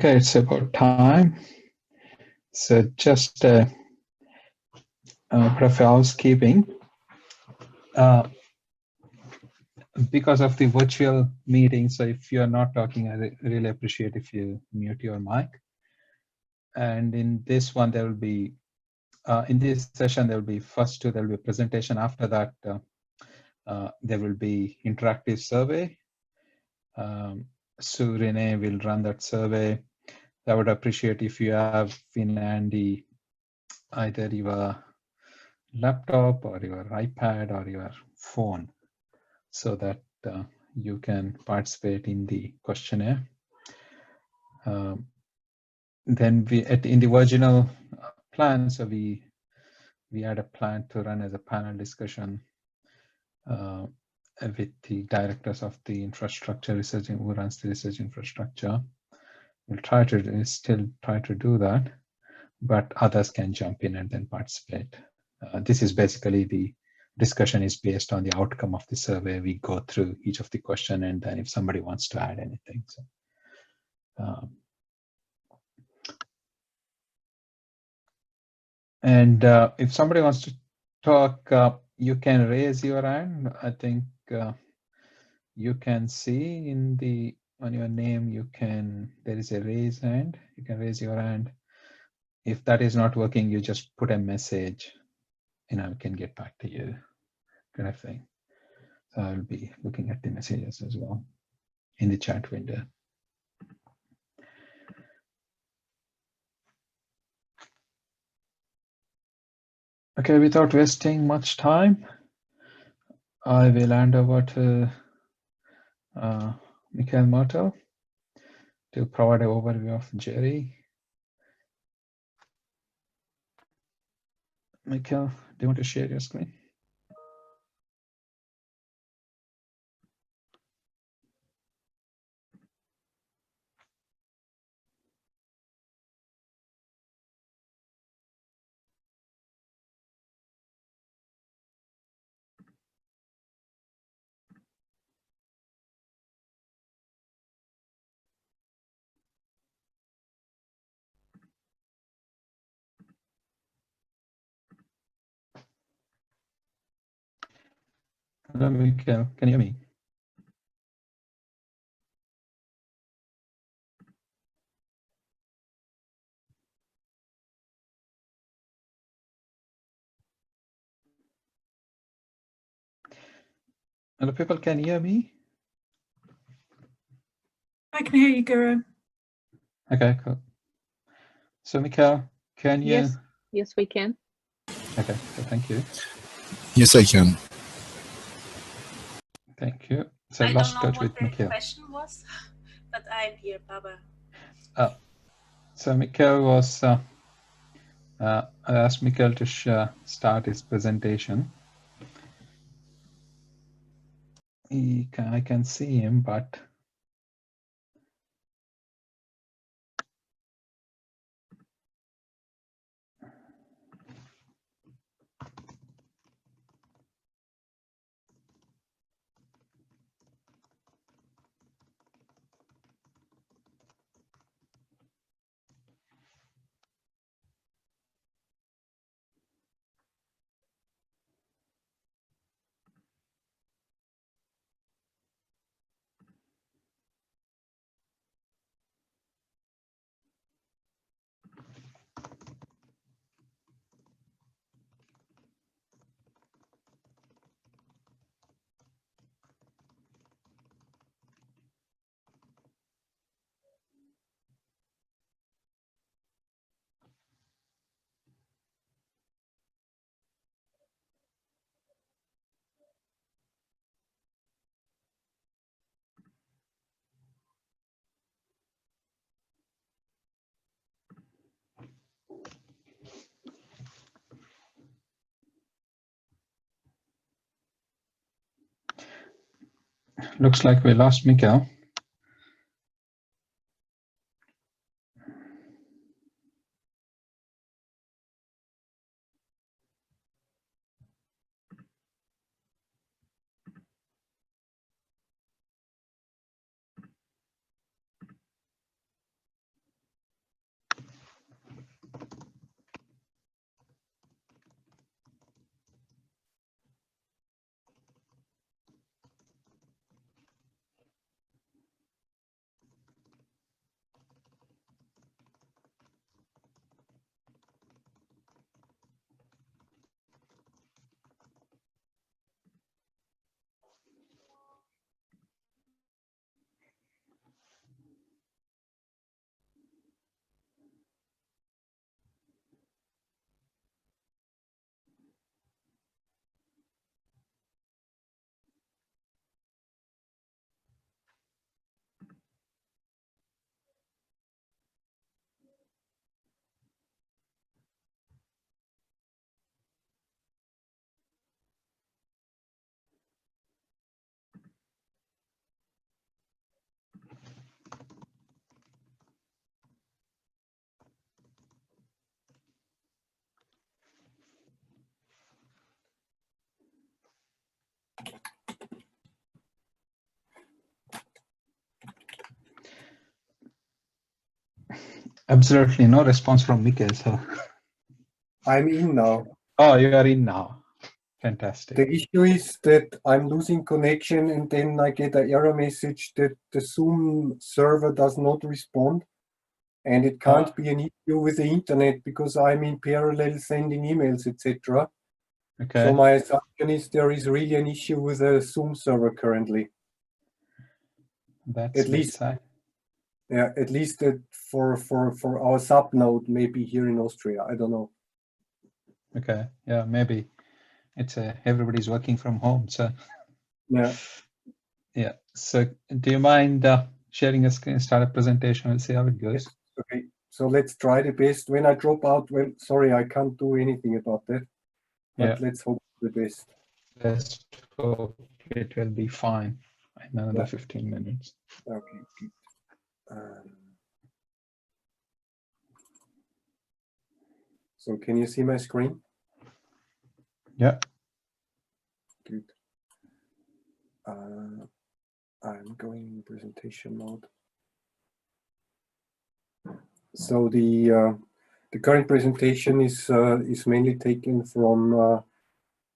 Okay, it's about time. So just a brief housekeeping. Because of the virtual meeting, so if you're not talking, I really appreciate if you mute your mic. And in this one, there will be, in this session, there will be first two, there will be a presentation. After that, there will be interactive survey. Sue Renee will run that survey. I would appreciate if you have in handy either your laptop or your iPad or your phone so that you can participate in the questionnaire. Then in the original plan, so we had a plan to run as a panel discussion with the directors of the infrastructure research and who runs the research infrastructure. We'll still try to do that, but others can jump in and then participate. This is basically the discussion is based on the outcome of the survey. We go through each of the question and then if somebody wants to add anything. So, and if somebody wants to talk, you can raise your hand. I think you can see in the on your name, there is a raise hand. You can raise your hand. If that is not working, you just put a message and I can get back to you, kind of thing. So I'll be looking at the messages as well in the chat window. Okay, without wasting much time, I will hand over to Michael Myrtle to provide an overview of GERI. Michael, do you want to share your screen? Hello, Michael, can you hear me? Hello, people, can you hear me? I can hear you, Guru. Okay, cool. So, Michael, can you? Yes, we can. Okay, so thank you. Yes, I can. Thank you. So I lost don't know touch what with the Michael. question was, but I'm here, Baba. So Michael was, I asked Michael to start his presentation. I can see him, but looks like we lost Michael. Absolutely no response from Mikkel. So, I'm in now. oh, you are in now. Fantastic. The issue is that I'm losing connection and then I get an error message that the Zoom server does not respond. And it can't be an issue with the internet because I'm in parallel sending emails, etc. Okay. So my assumption is there is really an issue with the Zoom server currently. That's At least, for our sub node, maybe here in Austria. I don't know. Okay. Yeah, maybe it's everybody's working from home. So Yeah. Yeah. So do you mind sharing a screen, start a presentation, and see how it goes? Yes. Okay. So let's try the best. When I drop out, well, sorry, I can't do anything about that. But Yeah. let's hope for the best. Let's hope it will be fine in another Yeah. 15 minutes. Okay. Good. So can you see my screen? Yeah. Good. I'm going in presentation mode. So the current presentation is mainly taken from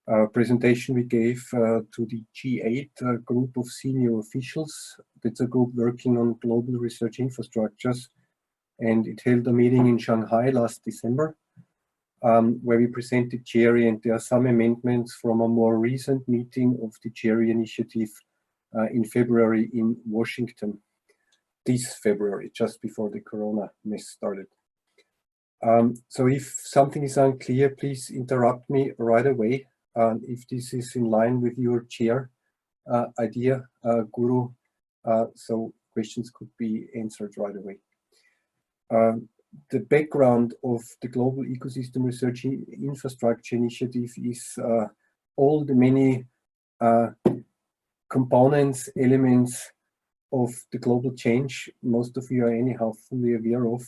a presentation we gave to the G8 group of senior officials. It's a group working on global research infrastructures, and it held a meeting in Shanghai last December, where we presented GERI, and there are some amendments from a more recent meeting of the GERI initiative in February in Washington. This February, just before the corona mess started. So if something is unclear, please interrupt me right away. If this is in line with your chair idea, Guru, so questions could be answered right away. The background of the Global Ecosystem Research Infrastructure Initiative is all the many components, elements of the global change most of you are anyhow fully aware of,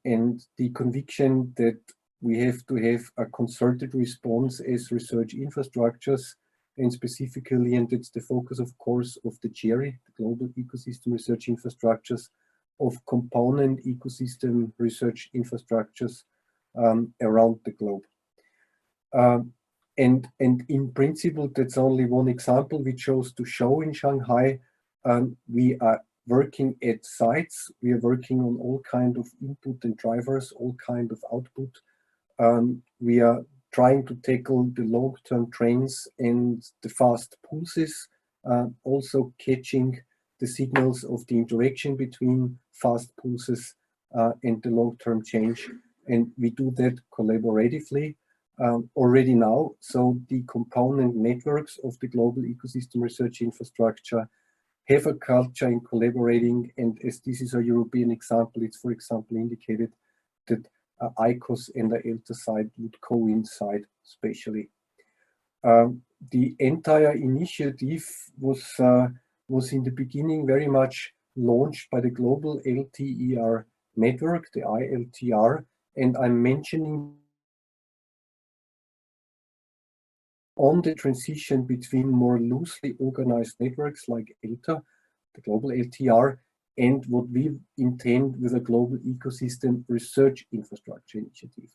and the conviction that we have to have a concerted response as research infrastructures, and specifically, and it's the focus of course of the GERI, the Global Ecosystem Research Infrastructures, of component ecosystem research infrastructures around the globe. And in principle, that's only one example we chose to show in Shanghai. We are working at sites. We are working on all kind of input and drivers, all kind of output. We are trying to tackle the long-term trends and the fast pulses, also catching the signals of the interaction between fast pulses and the long-term change. And we do that collaboratively already now. So the component networks of the global ecosystem research infrastructure have a culture in collaborating, and as this is a European example, it's for example indicated that ICOS and the ELTA side would coincide spatially. The entire initiative was in the beginning very much launched by the global LTER network, the ILTR, and I'm mentioning on the transition between more loosely organized networks like ELTA, the global LTR, and what we intend with a global ecosystem research infrastructure initiative.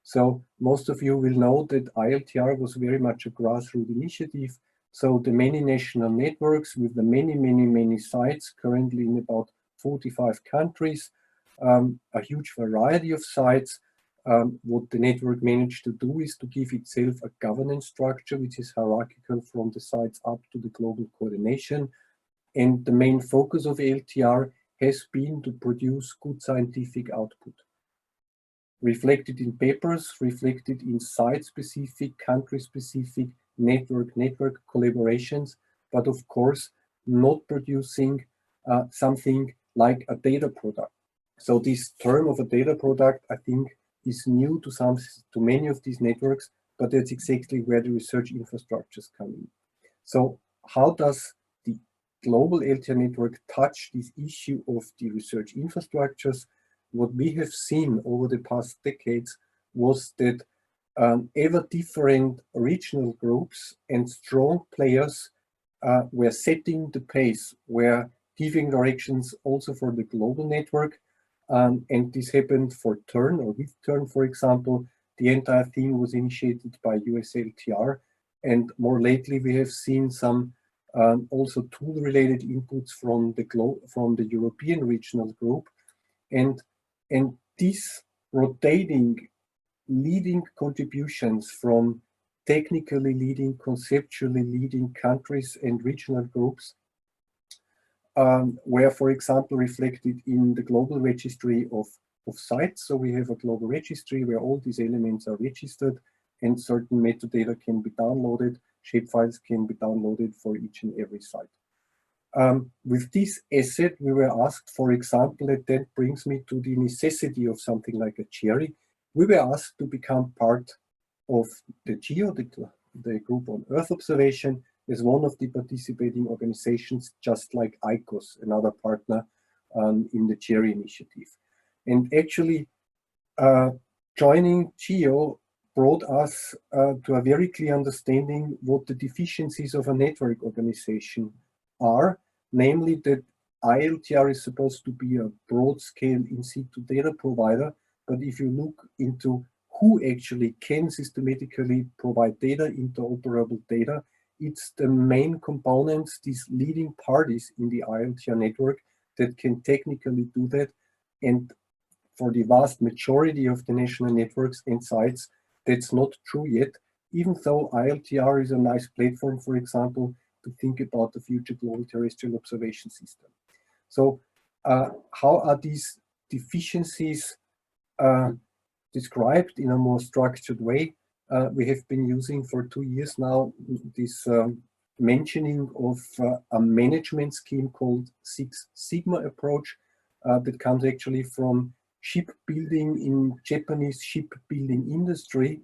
So most of you will know that ILTR was very much a grassroots initiative. So the many national networks with the many sites currently in about 45 countries, a huge variety of sites. What the network managed to do is to give itself a governance structure which is hierarchical from the sites up to the global coordination. And the main focus of LTR has been to produce good scientific output, reflected in papers, reflected in site-specific, country-specific network collaborations, but of course not producing something like a data product. So this term of a data product, I think, is new to many of these networks, but that's exactly where the research infrastructures come in. So how does the global LTR network touch this issue of the research infrastructures? What we have seen over the past decades was that ever different regional groups and strong players were setting the pace, were giving directions also for the global network. And this happened for Turn or with Turn, for example. The entire thing was initiated by USLTR. And more lately, we have seen some also tool-related inputs from the European regional group. And these rotating leading contributions from technically leading, conceptually leading countries and regional groups were, for example, reflected in the global registry of sites. So we have a global registry where all these elements are registered and certain metadata can be downloaded, shapefiles can be downloaded for each and every site. With this asset, we were asked, for example, and that brings me to the necessity of something like a GERI. We were asked to become part of the GEO, the Group on Earth Observation, as one of the participating organizations, just like ICOS, another partner in the GERI initiative. And actually, joining GEO brought us to a very clear understanding what the deficiencies of a network organization are, namely that ILTR is supposed to be a broad-scale in situ data provider, but if you look into who actually can systematically provide data, interoperable data, it's the main components, these leading parties in the ILTR network that can technically do that. And for the vast majority of the national networks and sites, that's not true yet, even though ILTR is a nice platform, for example, to think about the future global terrestrial observation system. So how are these deficiencies described in a more structured way? We have been using for 2 years now this mentioning of a management scheme called Six Sigma approach that comes actually from shipbuilding in Japanese shipbuilding industry,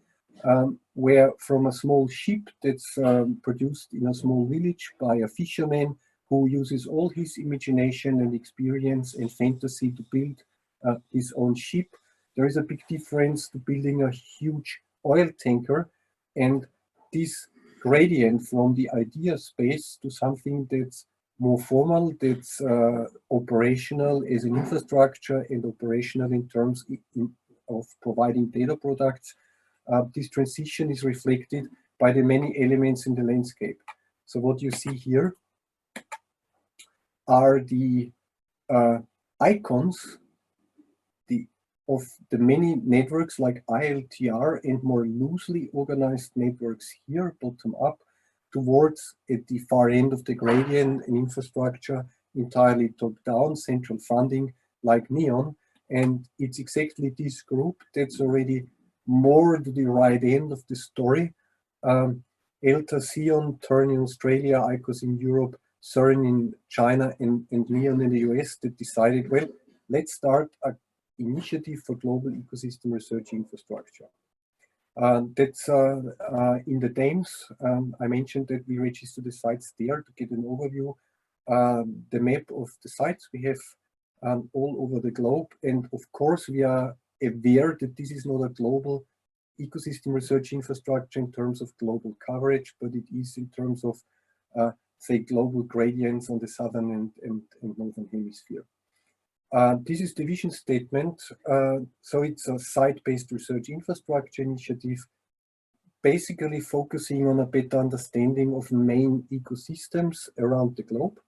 where from a small ship that's produced in a small village by a fisherman who uses all his imagination and experience and fantasy to build his own ship. There is a big difference to building a huge oil tanker, and this gradient from the idea space to something that's more formal, that's operational as an infrastructure and operational in terms of providing data products. This transition is reflected by the many elements in the landscape. So what you see here are the icons of the many networks like ILTR and more loosely organized networks here, bottom up, towards at the far end of the gradient, an infrastructure entirely top-down, central funding like NEON. And it's exactly this group that's already more to the right end of the story. ELTA, SEON, TERN in Australia, ICOS in Europe, CERN in China, and NEON in the US that decided, well, let's start an initiative for global ecosystem research infrastructure. That's in the DAMS. I mentioned that we register the sites there to get an overview. The map of the sites we have all over the globe. And of course, we are aware that this is not a global ecosystem research infrastructure in terms of global coverage, but it is in terms of, say, global gradients on the southern and northern hemisphere. This is the vision statement. So it's a site-based research infrastructure initiative, basically focusing on a better understanding of main ecosystems around the globe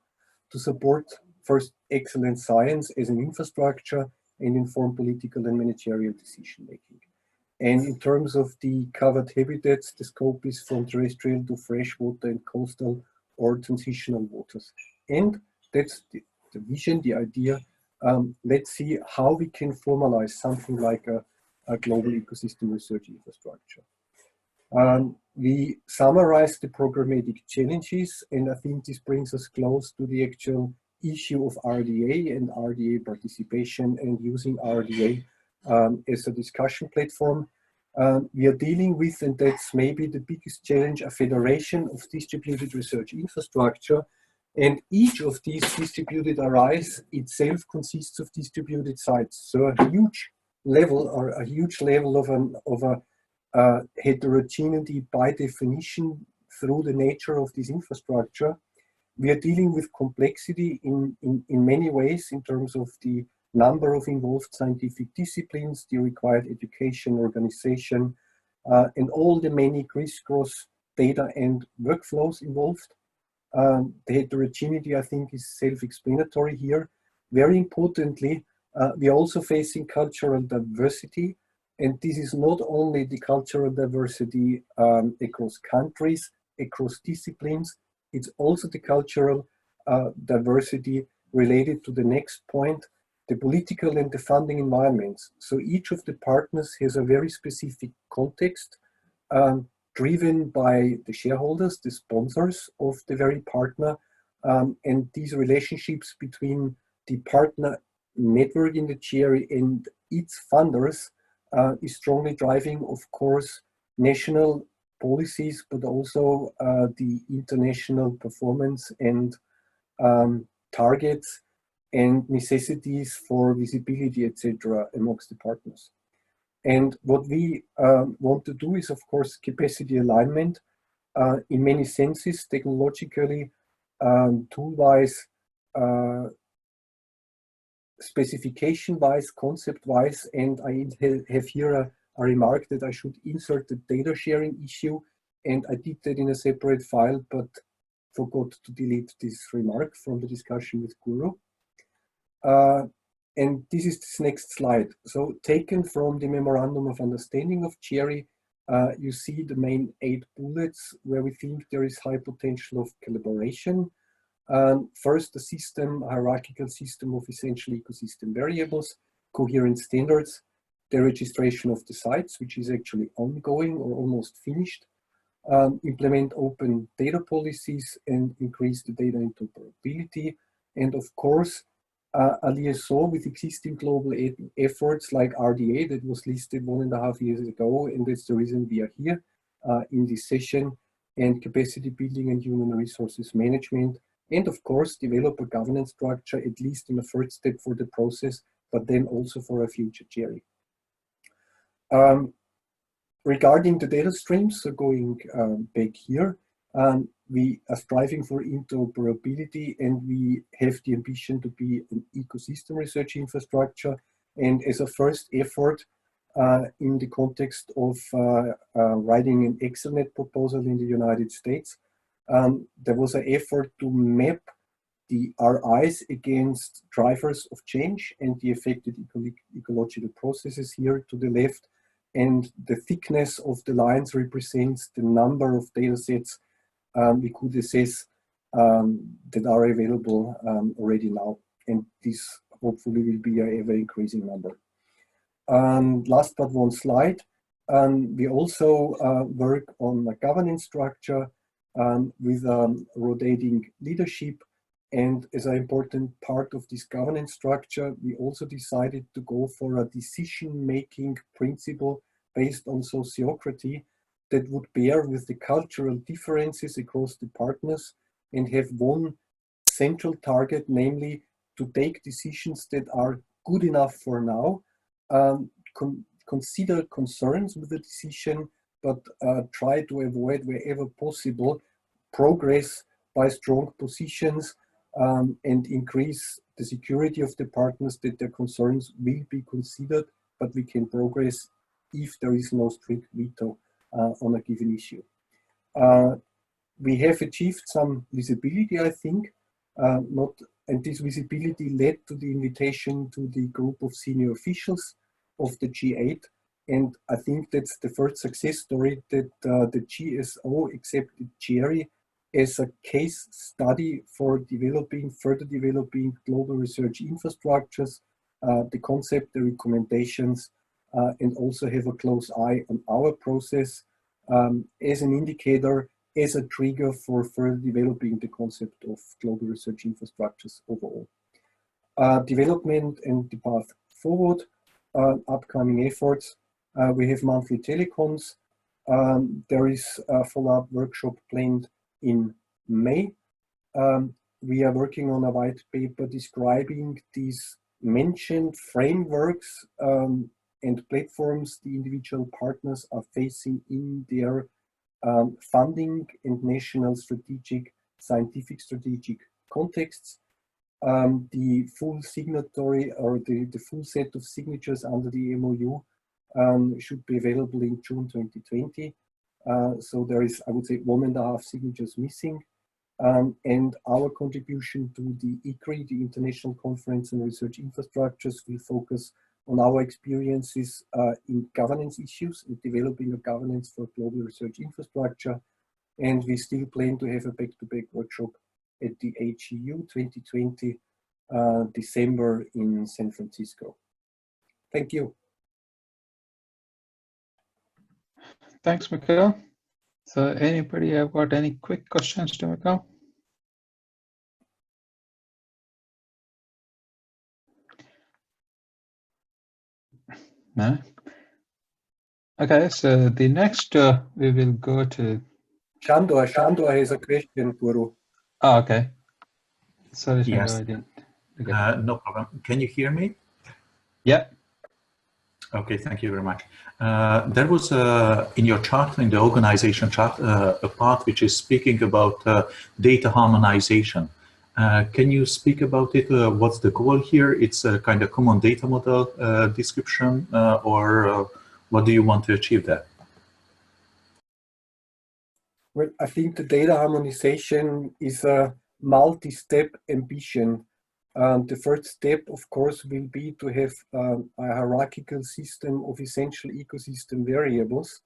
to support first excellent science as an infrastructure and inform political and managerial decision-making. And in terms of the covered habitats, the scope is from terrestrial to freshwater and coastal or transitional waters. And that's the vision, the idea. Let's see how we can formalize something like a global ecosystem research infrastructure. We summarized the programmatic challenges, and I think this brings us close to the actual issue of RDA and RDA participation and using RDA as a discussion platform. We are dealing with, and that's maybe the biggest challenge, a federation of distributed research infrastructure. And each of these distributed arrays itself consists of distributed sites. So a huge level of a heterogeneity by definition through the nature of this infrastructure. We are dealing with complexity in many ways in terms of the number of involved scientific disciplines, the required education, organization, and all the many crisscross data and workflows involved. The heterogeneity, I think, is self-explanatory here. Very importantly, we are also facing cultural diversity, and this is not only the cultural diversity across countries, across disciplines, it's also the cultural diversity related to the next point, the political and the funding environments. So each of the partners has a very specific context, driven by the shareholders, the sponsors of the very partner, and these relationships between the partner network in the GERI and its funders is strongly driving, of course, national policies, but also the international performance and targets and necessities for visibility, etc., amongst the partners. And what we want to do is, of course, capacity alignment in many senses, technologically, tool-wise, specification-wise, concept-wise, and I have here a remark that I should insert the data sharing issue, and I did that in a separate file, but forgot to delete this remark from the discussion with Guru. And this is this next slide. So taken from the Memorandum of Understanding of GERI, you see the main 8 bullets where we think there is high potential of collaboration. First, the system, hierarchical system of essential ecosystem variables, coherent standards, the registration of the sites, which is actually ongoing or almost finished, implement open data policies and increase the data interoperability, and of course, a liaison with existing global efforts like RDA that was listed 1.5 years ago, and that's the reason we are here in this session, and capacity building and human resources management, and of course develop a governance structure, at least in a first step for the process, but then also for a future GERI. Regarding the data streams, so going back here, we are striving for interoperability, and we have the ambition to be an ecosystem research infrastructure. And as a first effort in the context of writing an ExcelNet proposal in the United States, there was an effort to map the RIs against drivers of change and the affected ecological processes here to the left. And the thickness of the lines represents the number of data sets we could assess that are available already now. And this hopefully will be an ever increasing number. Last but one slide, we also work on a governance structure with rotating leadership. And as an important part of this governance structure, we also decided to go for a decision-making principle based on sociocracy that would bear with the cultural differences across the partners and have one central target, namely to take decisions that are good enough for now, consider concerns with the decision, but try to avoid wherever possible progress by strong positions and increase the security of the partners that their concerns will be considered, but we can progress if there is no strict veto on a given issue. We have achieved some visibility, I think, and this visibility led to the invitation to the group of senior officials of the G8. And I think that's the first success story that the GSO accepted GERI as a case study for further developing global research infrastructures, the concept, the recommendations, and also have a close eye on our process as an indicator, as a trigger for further developing the concept of global research infrastructures overall. Development and the path forward, upcoming efforts. We have monthly telecoms. There is a follow-up workshop planned in May. We are working on a white paper describing these mentioned frameworks and platforms the individual partners are facing in their funding and national strategic, scientific strategic contexts. the full signatory or the full set of signatures under the MOU should be available in June 2020. So there is, I would say, 1.5 signatures missing. And our contribution to the ICRI, the International Conference on Research Infrastructures, will focus on our experiences in governance issues and developing a governance for global research infrastructure. And we still plan to have a back-to-back workshop at the AGU 2020, December in San Francisco. Thank you. Thanks, Mikhail. So anybody have got any quick questions to Mikhail? No? Okay, so the next we will go to... Shandor has a question, Guru. Oh, okay. Sorry, Yes. Shandor, I didn't. No problem. Can you hear me? Yeah. Okay, thank you very much. There was in your chart, in the organization chart, a part which is speaking about data harmonization. Can you speak about it? What's the goal here? It's a kind of common data model description, or what do you want to achieve there? Well, I think the data harmonization is a multi-step ambition. The first step, of course, will be to have a hierarchical system of essential ecosystem variables.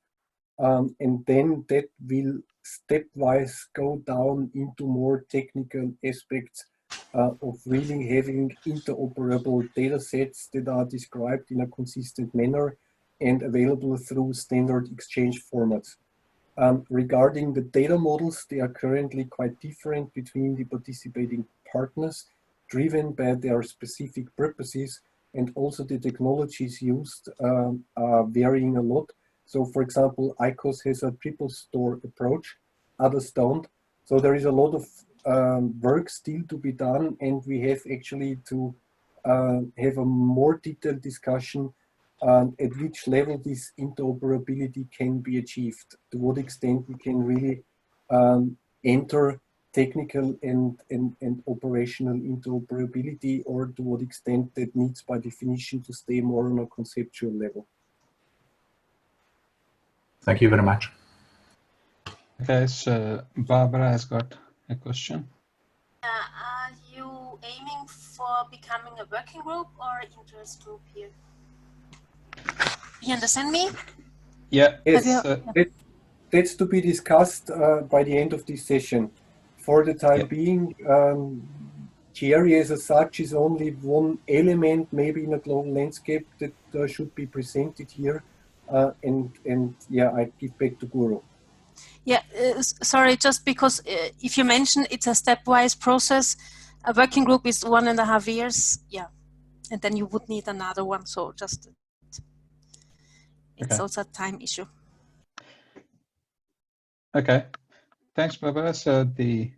And then that will stepwise go down into more technical aspects of really having interoperable data sets that are described in a consistent manner and available through standard exchange formats. Regarding the data models, they are currently quite different between the participating partners, driven by their specific purposes, and also the technologies used are varying a lot. So for example, ICOS has a triple store approach, others don't. So there is a lot of work still to be done, and we have actually to have a more detailed discussion at which level this interoperability can be achieved, to what extent we can really enter technical and operational interoperability, or to what extent that needs by definition to stay more on a conceptual level. Thank you very much. Okay, so Barbara has got a question. Are you aiming for becoming a working group or interest group here? You understand me? Yeah. Yes, that's to be discussed by the end of this session. For the time being, GERI as such is only one element, maybe in a global landscape, that should be presented here. And yeah, I give back to Guru. Yeah, sorry, just because if you mention it's a stepwise process, a working group is 1.5 years, yeah, and then you would need another one. So just it's also a time issue. Okay, thanks, Barbara. So the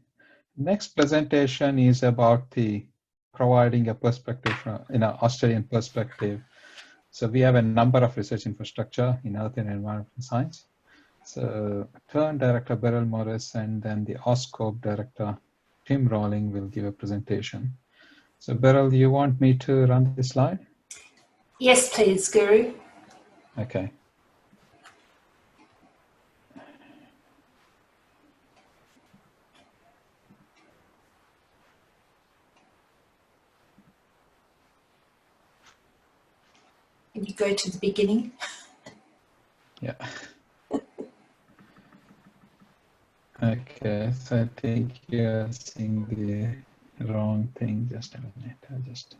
next presentation is about the providing a perspective from, in an Australian perspective. So we have a number of research infrastructure in Earth and Environmental Science. So Turn Director Beryl Morris and then the OSCOPE Director Tim Rawling will give a presentation. So Beryl, you want me to run the slide? Yes, please, Guru. Okay. Can you go to the beginning? Yeah. Okay, so I think you're seeing the wrong thing. Just a minute. I'll just.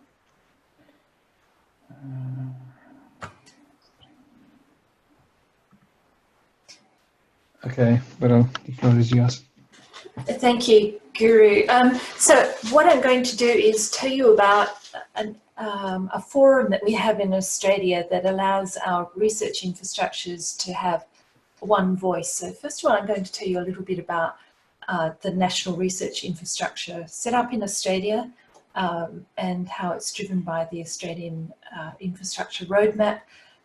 Okay, Beryl, the floor is yours. Thank you, Guru. So what I'm going to do is tell you about a forum that we have in Australia that allows our research infrastructures to have one voice. So first of all, I'm going to tell you a little bit about the national research infrastructure set up in Australia and how it's driven by the Australian infrastructure roadmap,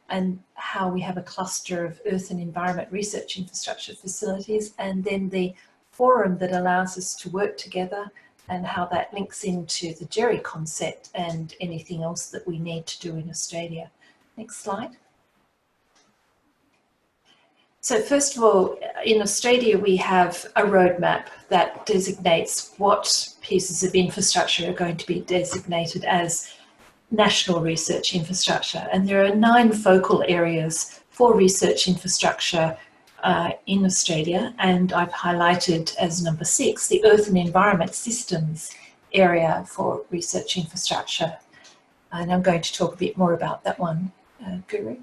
and how we have a cluster of earth and environment research infrastructure facilities, and then the forum that allows us to work together and how that links into the GERI concept and anything else that we need to do in Australia. Next slide. So first of all, in Australia, we have a roadmap that designates what pieces of infrastructure are going to be designated as national research infrastructure. And there are 9 focal areas for research infrastructure in Australia, and I've highlighted as number 6 the Earth and Environment Systems area for research infrastructure, and I'm going to talk a bit more about that one, Guru.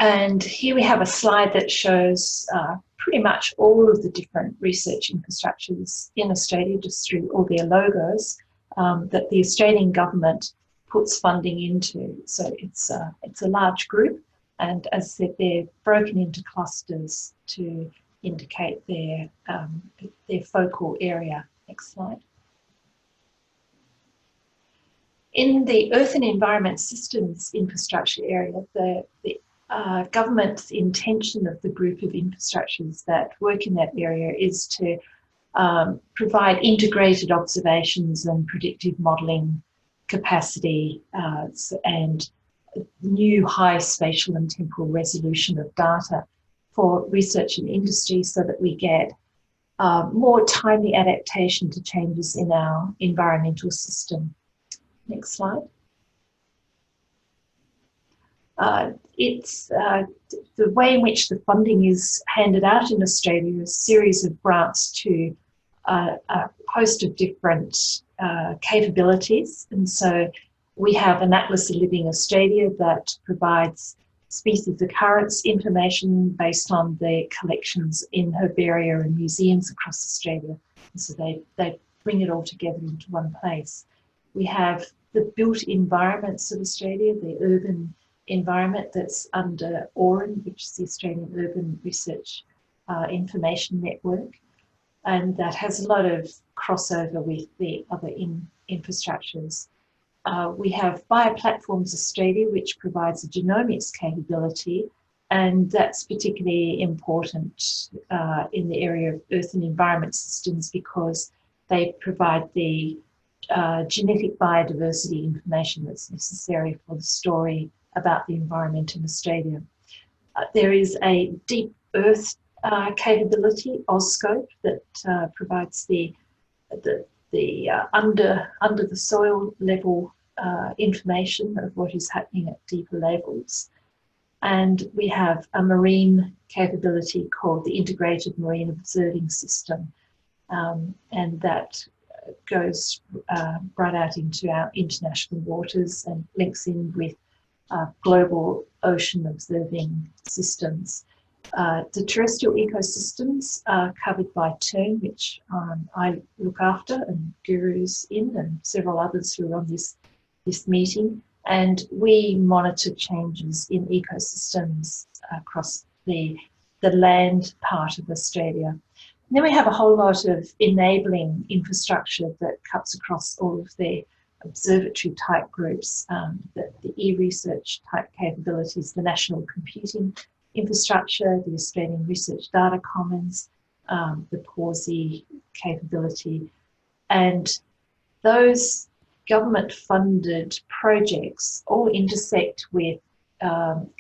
And here we have a slide that shows pretty much all of the different research infrastructures in Australia, just through all their logos, that the Australian government puts funding into. So it's a large group. And as I said, they're broken into clusters to indicate their focal area. Next slide. In the Earth and Environment Systems infrastructure area, the government's intention of the group of infrastructures that work in that area is to provide integrated observations and predictive modelling capacity and new high spatial and temporal resolution of data for research and industry, so that we get more timely adaptation to changes in our environmental system. Next slide. It's the way in which the funding is handed out in Australia, a series of grants to a host of different capabilities. And so we have an Atlas of Living Australia that provides species occurrence information based on the collections in herbaria and museums across Australia. And so they bring it all together into one place. We have the built environments of Australia, the urban environment that's under AURIN, which is the Australian Urban Research Information Network. And that has a lot of crossover with the other infrastructures. We have Bioplatforms Australia, which provides a genomics capability, and that's particularly important in the area of Earth and Environment Systems, because they provide the genetic biodiversity information that's necessary for the story about the environment in Australia. There is a Deep Earth capability, AusScope, that provides the under the soil level information of what is happening at deeper levels. And we have a marine capability called the Integrated Marine Observing System, and that goes right out into our international waters and links in with global ocean observing systems. The terrestrial ecosystems are covered by TERN, which I look after, and Guru's in, and several others who are on this meeting. And we monitor changes in ecosystems across the land part of Australia. And then we have a whole lot of enabling infrastructure that cuts across all of the observatory type groups, the e-research type capabilities, the national computing infrastructure, the Australian Research Data Commons, the PAWSI capability. And those government-funded projects all intersect with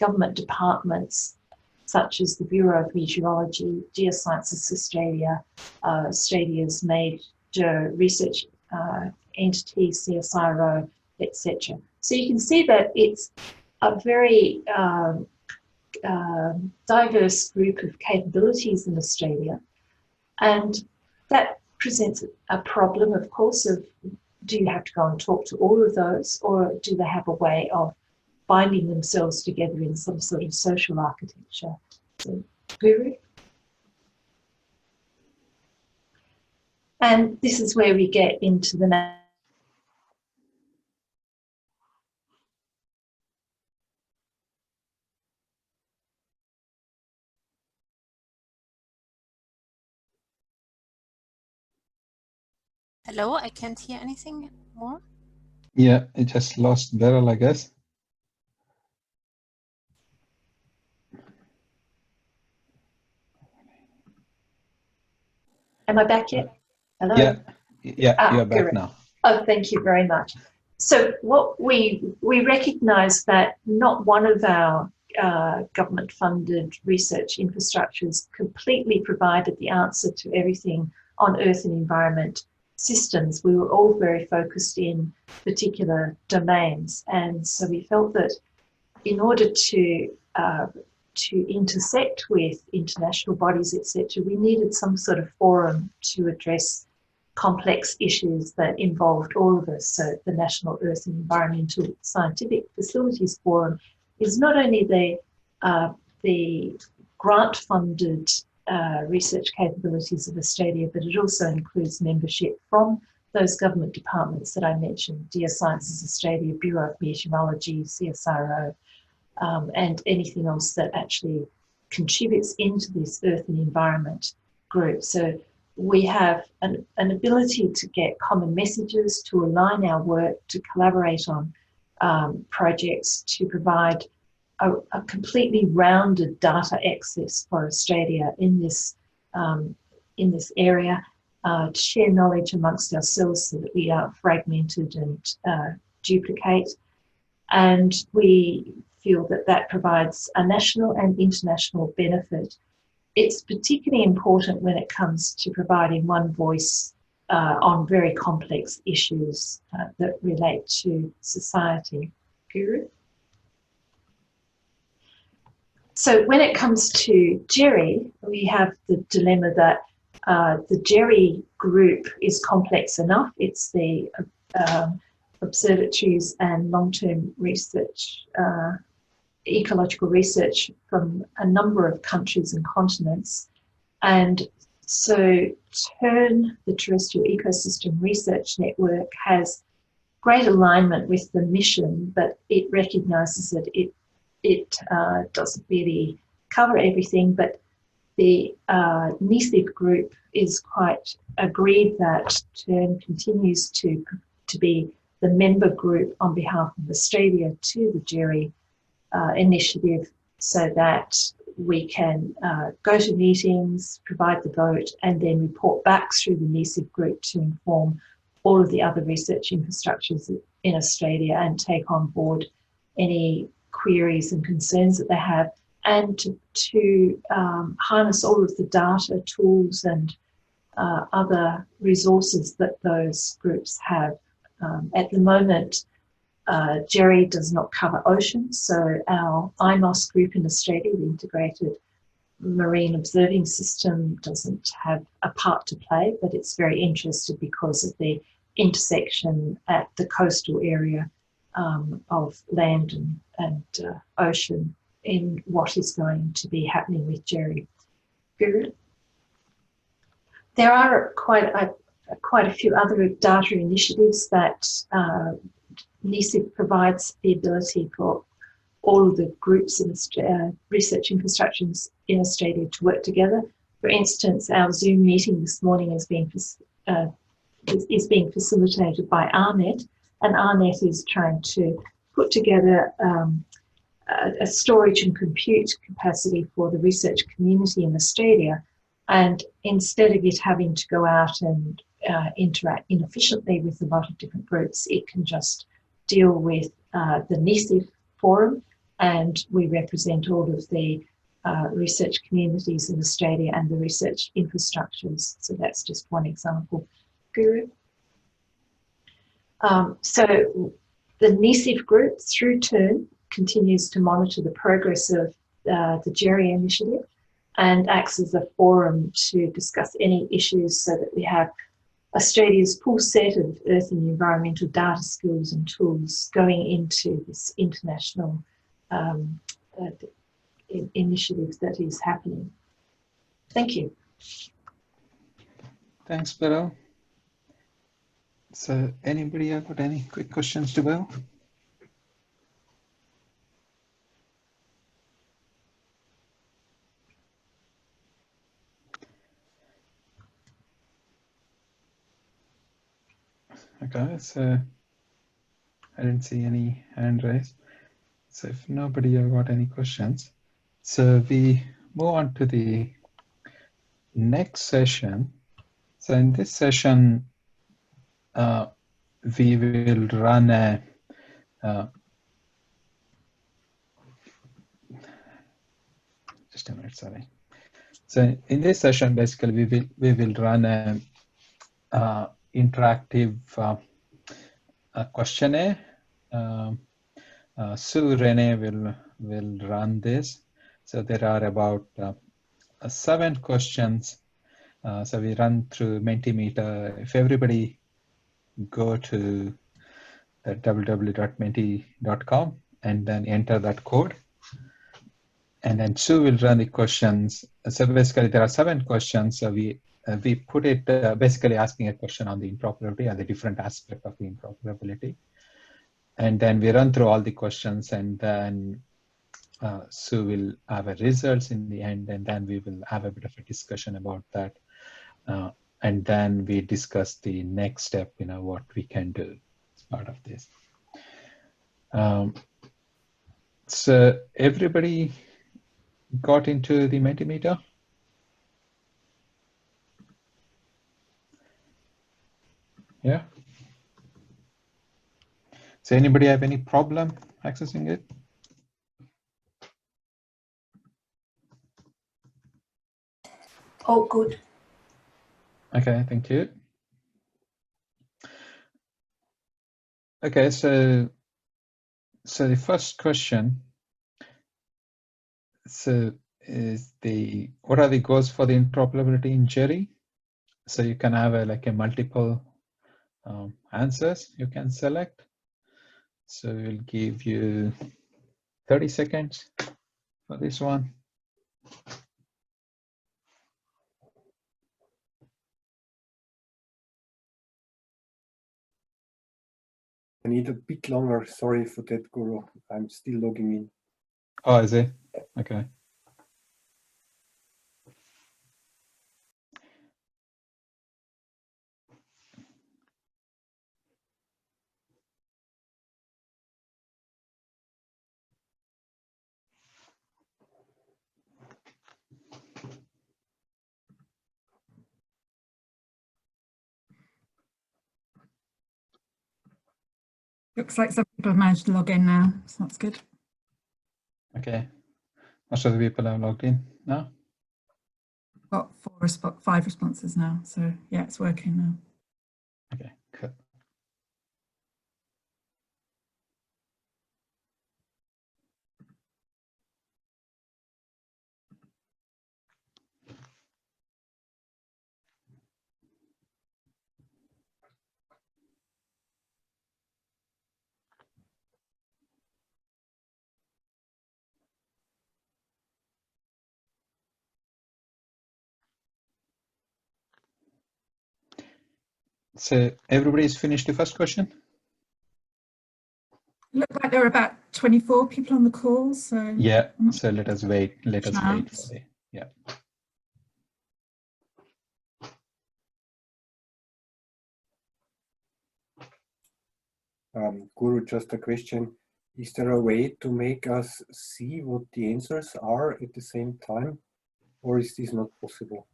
government departments such as the Bureau of Meteorology, Geosciences Australia, Australia's major research entity, CSIRO, etc. So you can see that it's a very diverse group of capabilities in Australia, and that presents a problem, of course, of do you have to go and talk to all of those, or do they have a way of binding themselves together in some sort of social architecture? So, Guru? And this is where we get into the Hello, I can't hear anything more. Yeah, it just lost Beryl, I guess. Am I back yet? Hello. Yeah, you're back Guri. now. Oh, thank you very much. So what we recognise that not one of our government-funded research infrastructures completely provided the answer to everything on Earth and environment systems. We were all very focused in particular domains, and so we felt that in order to intersect with international bodies, etc., we needed some sort of forum to address complex issues that involved all of us. So the National Earth and Environmental Scientific Facilities Forum is not only the grant-funded research capabilities of Australia, but it also includes membership from those government departments that I mentioned, Geosciences Australia, Bureau of Meteorology, CSIRO, and anything else that actually contributes into this Earth and Environment group. So we have an ability to get common messages, to align our work, to collaborate on projects, to provide a completely rounded data access for Australia in this area, to share knowledge amongst ourselves so that we are fragmented and duplicate. And we feel that that provides a national and international benefit. It's particularly important when it comes to providing one voice on very complex issues that relate to society. Guru? So when it comes to GERI, we have the dilemma that the GERI group is complex enough. It's the observatories and long-term research, ecological research from a number of countries and continents. And so TERN, the Terrestrial Ecosystem Research Network, has great alignment with the mission, but it recognises that it doesn't really cover everything. But the NECIF group is quite agreed that TERN continues to be the member group on behalf of Australia to the GERI initiative, so that we can go to meetings, provide the vote, and then report back through the NECIF group to inform all of the other research infrastructures in Australia and take on board any queries and concerns that they have, and to harness all of the data, tools, and other resources that those groups have. At the moment, GERI does not cover oceans, so our IMOS group in Australia, the Integrated Marine Observing System, doesn't have a part to play, but it's very interested because of the intersection at the coastal area of land and ocean in what is going to be happening with GERI. Guru? There are quite a few other data initiatives that NECIF provides the ability for all of the groups in research infrastructures in Australia to work together. For instance, our Zoom meeting this morning is being facilitated by ARNet, and ARNet is trying to put together a storage and compute capacity for the research community in Australia. And instead of it having to go out and interact inefficiently with a lot of different groups, it can just deal with the NECIF forum, and we represent all of the research communities in Australia and the research infrastructures. So that's just one example. Guru? So the NECIF group through TERN continues to monitor the progress of the GERI initiative and acts as a forum to discuss any issues so that we have Australia's full set of earth and environmental data skills and tools going into this international initiative that is happening. Thank you. Thanks, Beryl. So anybody have got any quick questions to Beryl? Okay, so I didn't see any hand raised. So if nobody have got any questions, so we move on to the next session. So So in this session, we will run a just a minute, sorry. So in this session, basically, we will run a interactive questionnaire. Sue Rene will run this. So there are about 7 questions. So we run through Mentimeter. If everybody go to the www.menti.com and then enter that code, and then Sue will run the questions. So basically, there are 7 questions. So we put it basically asking a question on the interoperability and the different aspect of the interoperability. And then we run through all the questions, and then Sue will have a results in the end, and then we will have a bit of a discussion about that. And then we discuss the next step, what we can do as part of this. So everybody got into the Mentimeter? Yeah. So anybody have any problem accessing it? Oh, good. Okay, thank you. Okay, so the first question, so is what are the goals for the interoperability in GERI? So you can have a multiple answers you can select. So we'll give you 30 seconds for this one. I need a bit longer. Sorry for that, Guru. I'm still logging in. Oh, is it? Okay. Looks like some people have managed to log in now, so that's good. Okay. Most of the people have logged in now. Got 5 responses now, so yeah, it's working now. Okay, cool. So everybody's finished the first question? Looked like there were about 24 people on the call, so Yeah, so let us wait. Let us wait chance. for the, yeah. Guru, just a question. Is there a way to make us see what the answers are at the same time? Or is this not possible?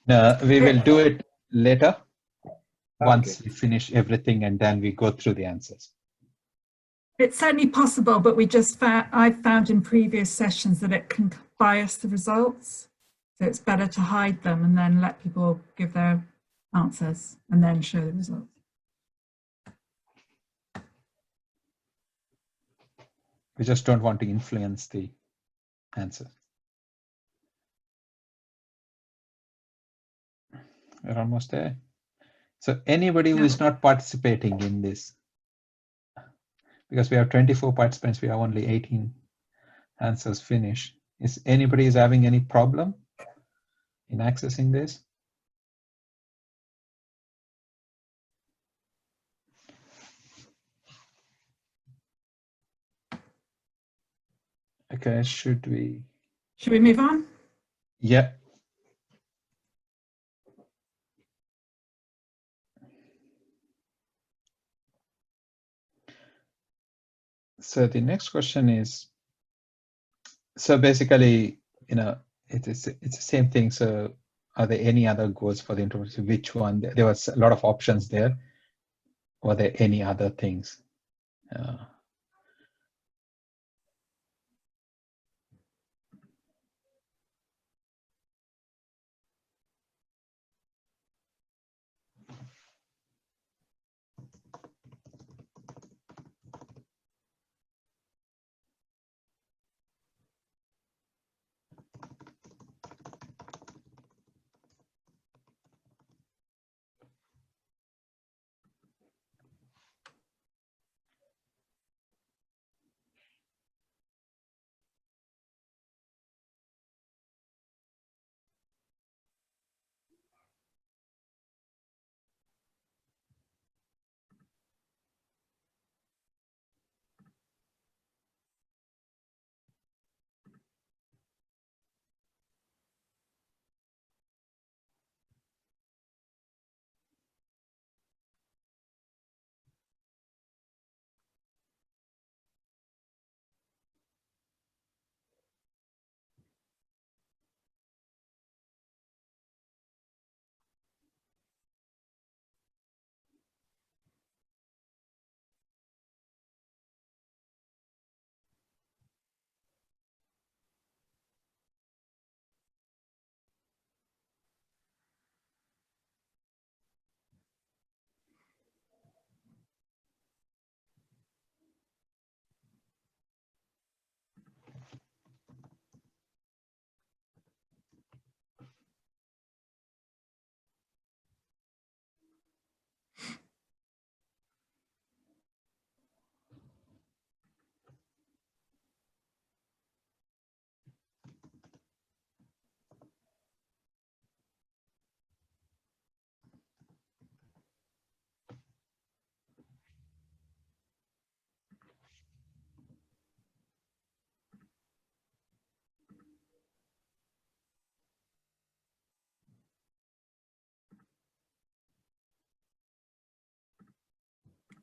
No, we will do it later once Okay. we finish everything, and then we go through the answers. It's certainly possible, but I've found in previous sessions that it can bias the results. So it's better to hide them and then let people give their answers and then show the results. We just don't want to influence the answer. We're almost there. So anybody who is not participating in this, because we have 24 participants, we have only 18 answers finished. Is anybody is having any problem in accessing this? Okay, should we move on? Yeah. So the next question is, so basically, it's the same thing. So are there any other goals for the interoperability? Which one? There was a lot of options there. Were there any other things?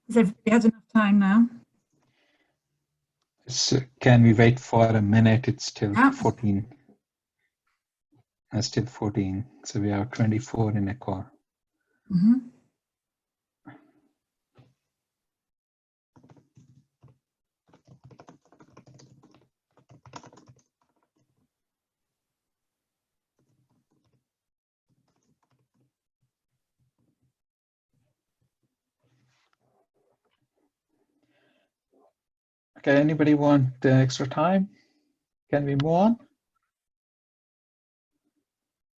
Has everybody had enough time now? So can we wait for a minute? It's still Yeah. 14. Still 14. So we have 24 in a core. Mm-hmm. Okay, anybody want extra time? Can we move on?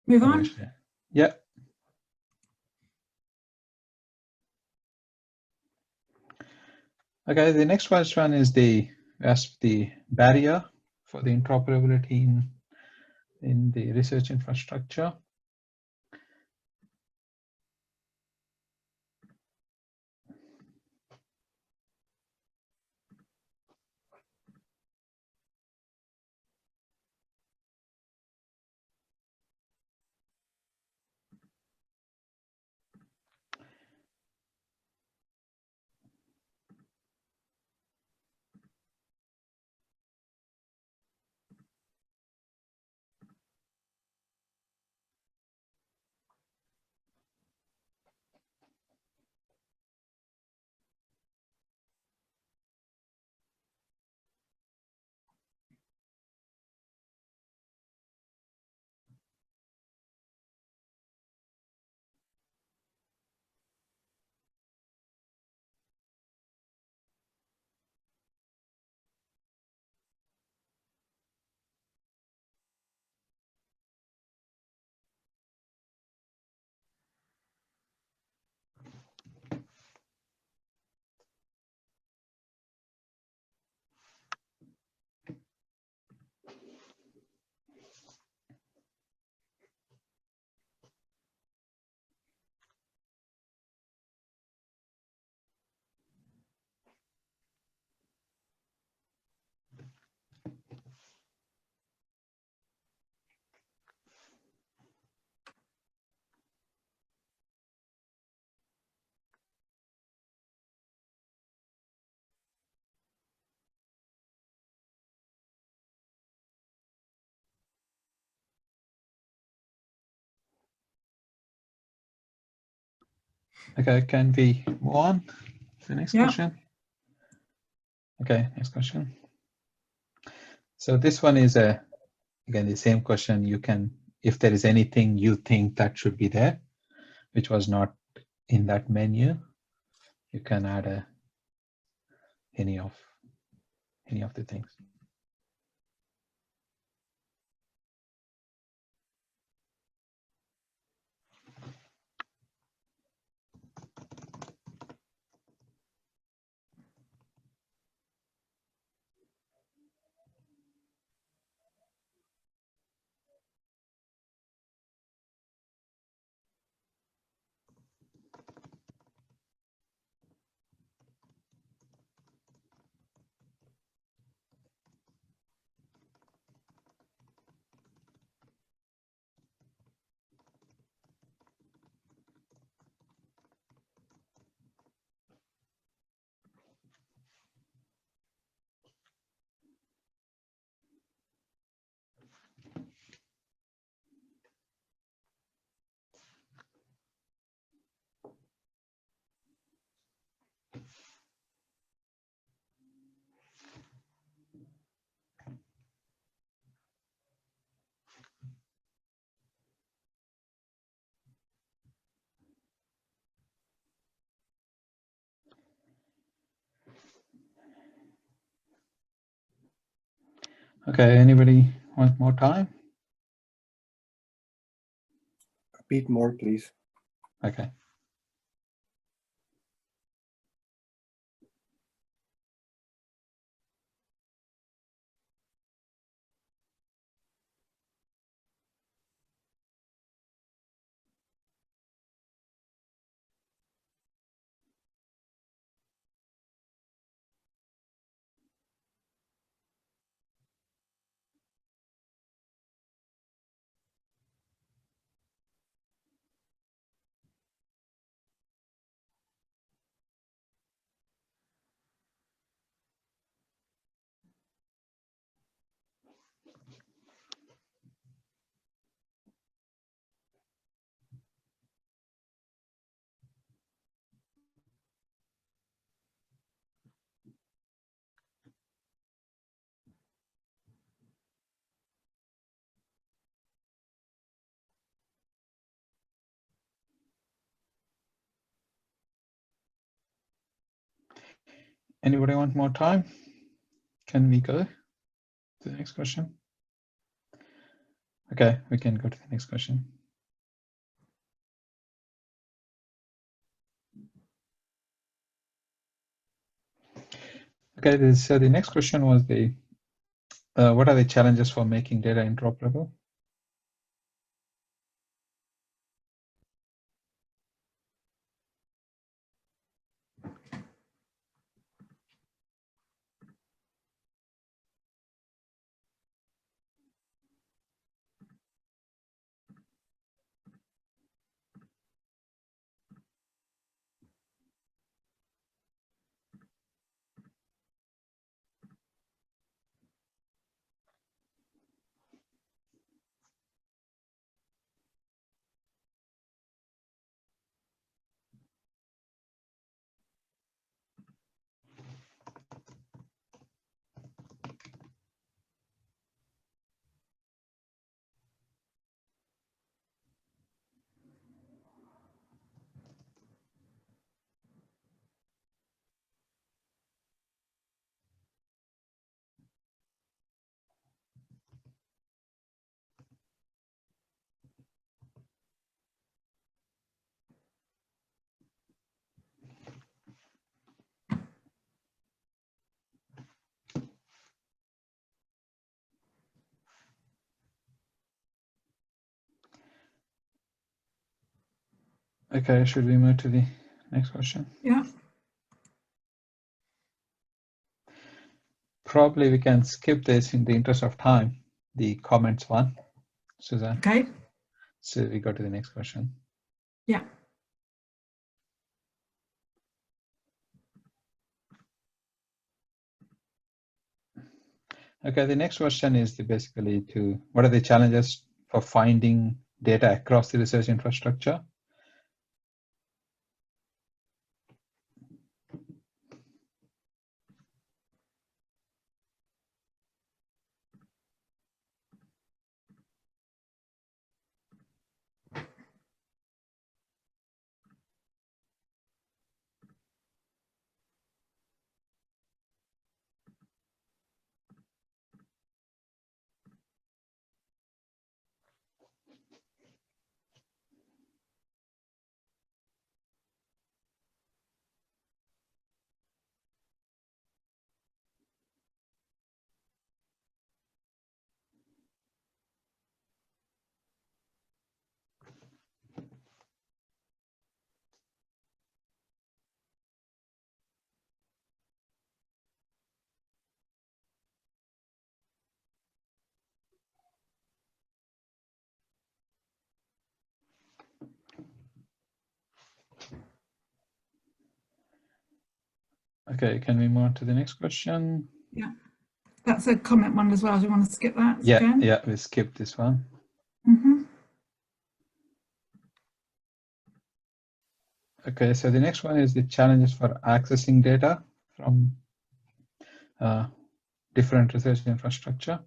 Move on. Yeah. Okay, the next one is the barrier for the interoperability in the research infrastructure. Okay, can we move on to the next Yeah. question? Okay, next question. So this one is again the same question. You can, if there is anything you think that should be there, which was not in that menu, you can add any of the things. Okay, anybody want more time? A bit more, please. Okay. Anybody want more time? Can we go to the next question? Okay, we can go to the next question. Okay, so the next question was the what are the challenges for making data interoperable? Okay, should we move to the next question? Yeah. Probably we can skip this in the interest of time, the comments one, Suzanne. Okay. So we go to the next question. Yeah. Okay, the next question is basically what are the challenges for finding data across the research infrastructure? Okay, can we move on to the next question? Yeah, that's a comment one as well. Do you want to skip that Yeah, again? yeah, we skipped this one. Mm-hmm. Okay, so the next one is the challenges for accessing data from different research infrastructure.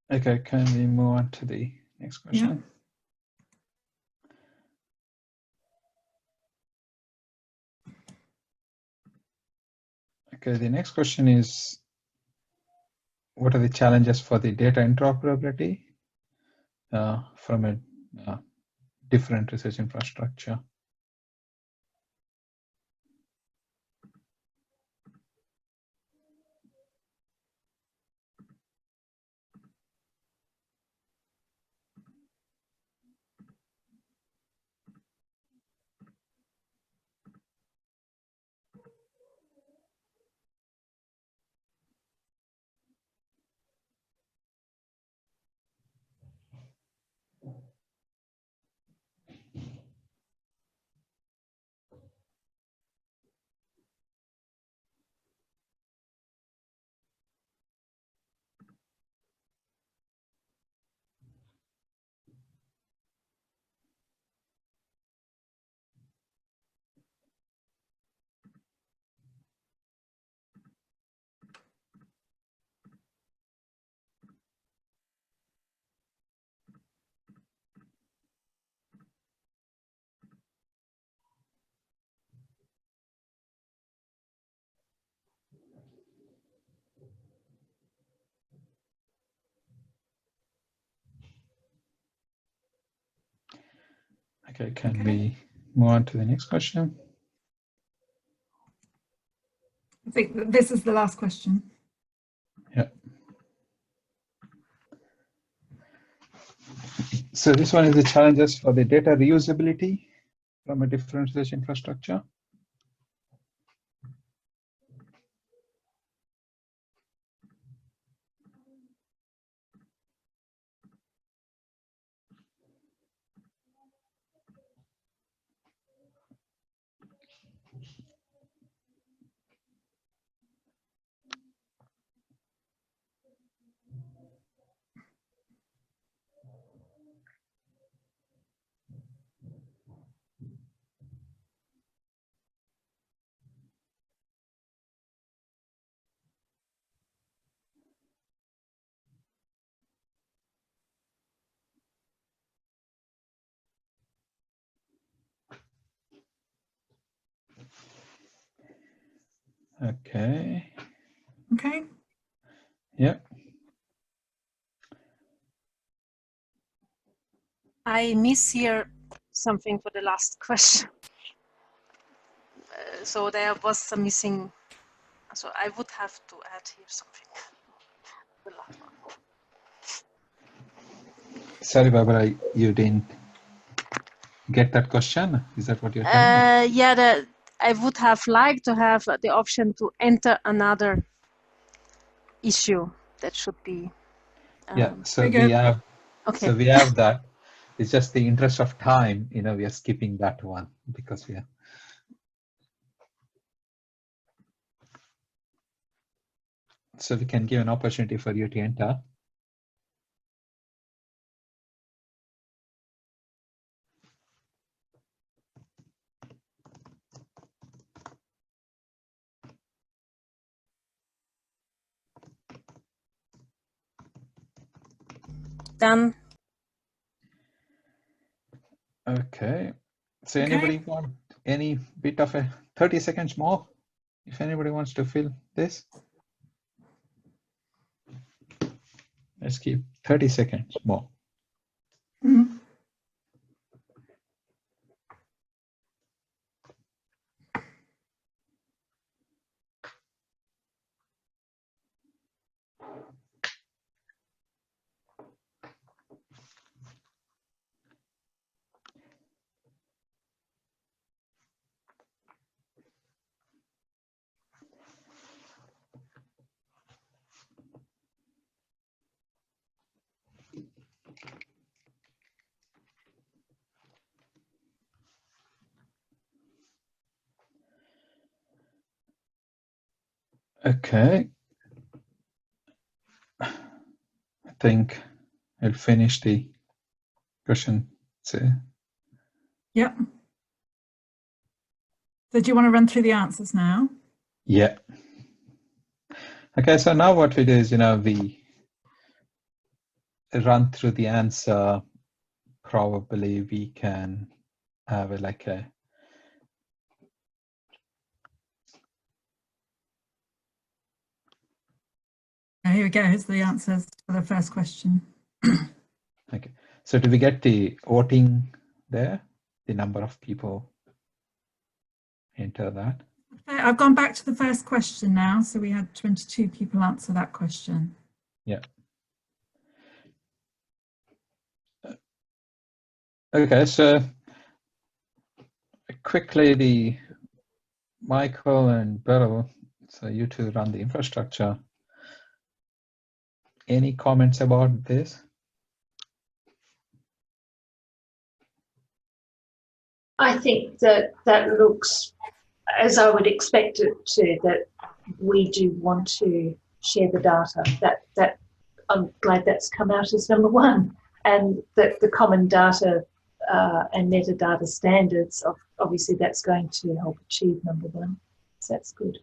Okay, can we move on to the next question? Okay, the next question is, what are the challenges for the data interoperability from a different research infrastructure? Okay, can we move on to the next question? I think that this is the last question. Yeah. So this one is the challenges for the data reusability from a different research infrastructure. Okay. Okay. Yeah. I miss here something for the last question. So there was some missing. So I would have to add here something. The last one. Sorry, Barbara, you didn't get that question. Is that what you're telling me? Yeah, I would have liked to have the option to enter another issue that should be. Yeah. So Very we good. have. Okay. So we have that. It's just the interest of time. You know, we are skipping that one because we are. So we can give an opportunity for you to enter. Done. Okay. So anybody want any bit of a 30 seconds more? If anybody wants to fill this, let's keep 30 seconds more. Mhm. Okay. I think I'll finish the question. So, Yep. So do you want to run through the answers now? yeah. Okay, so now what we do is, we run through the answer. Probably we can have like a Here we go. Here's the answers for the first question. okay. So do we get the voting there? The number of people enter that? Okay, I've gone back to the first question now. So we had 22 people answer that question. Yeah. Okay, so quickly, the Michael and Beryl, so you two run the infrastructure. Any comments about this? I think that looks as I would expect it to, that we do want to share the data. That I'm glad that's come out as number one, and that the common data and metadata standards, obviously that's going to help achieve number one. So that's good.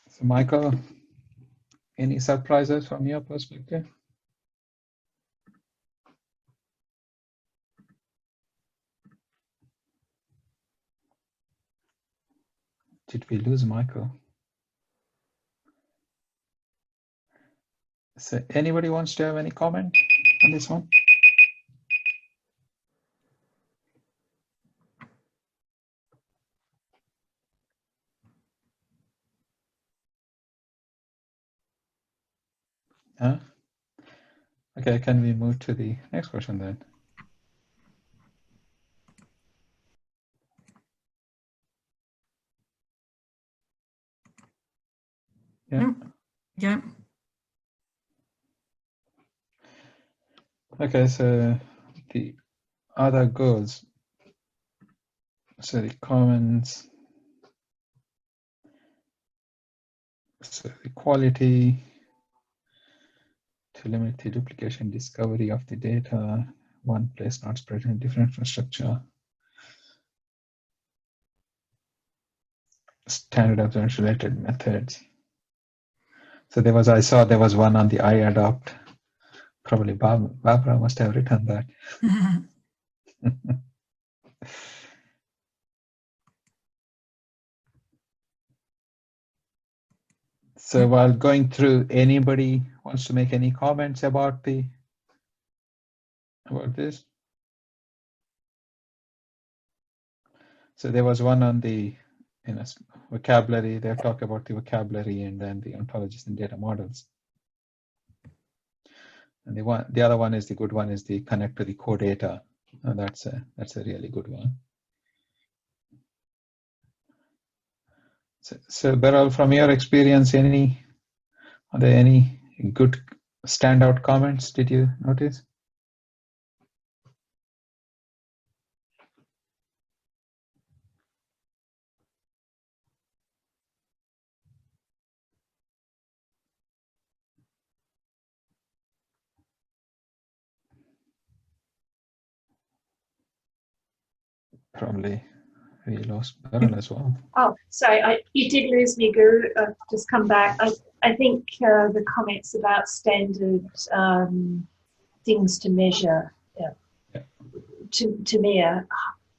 So Michael, any surprises from your perspective? Did we lose Michael? So anybody wants to have any comment on this one? Huh? Okay, can we move to the next question then? Yeah. Yeah. Okay, so the other goals. So the comments. So the quality, to limit the duplication discovery of the data, one place not spread in different infrastructure. Standard observation related methods. So there was, I saw there was one on the iAdopt. Probably Barbara must have written that. So while going through, anybody wants to make any comments about this? So there was one on the vocabulary. They talk about the vocabulary and then the ontologies and data models. And the other one is the good one is the connect to the core data. And that's a really good one. So Beryl, from your experience, are there any good standout comments did you notice? Probably we lost Beryl as well. Oh, sorry, you did lose me, Guru. I've just come back. I think the comments about standard things to measure, Yeah. to me are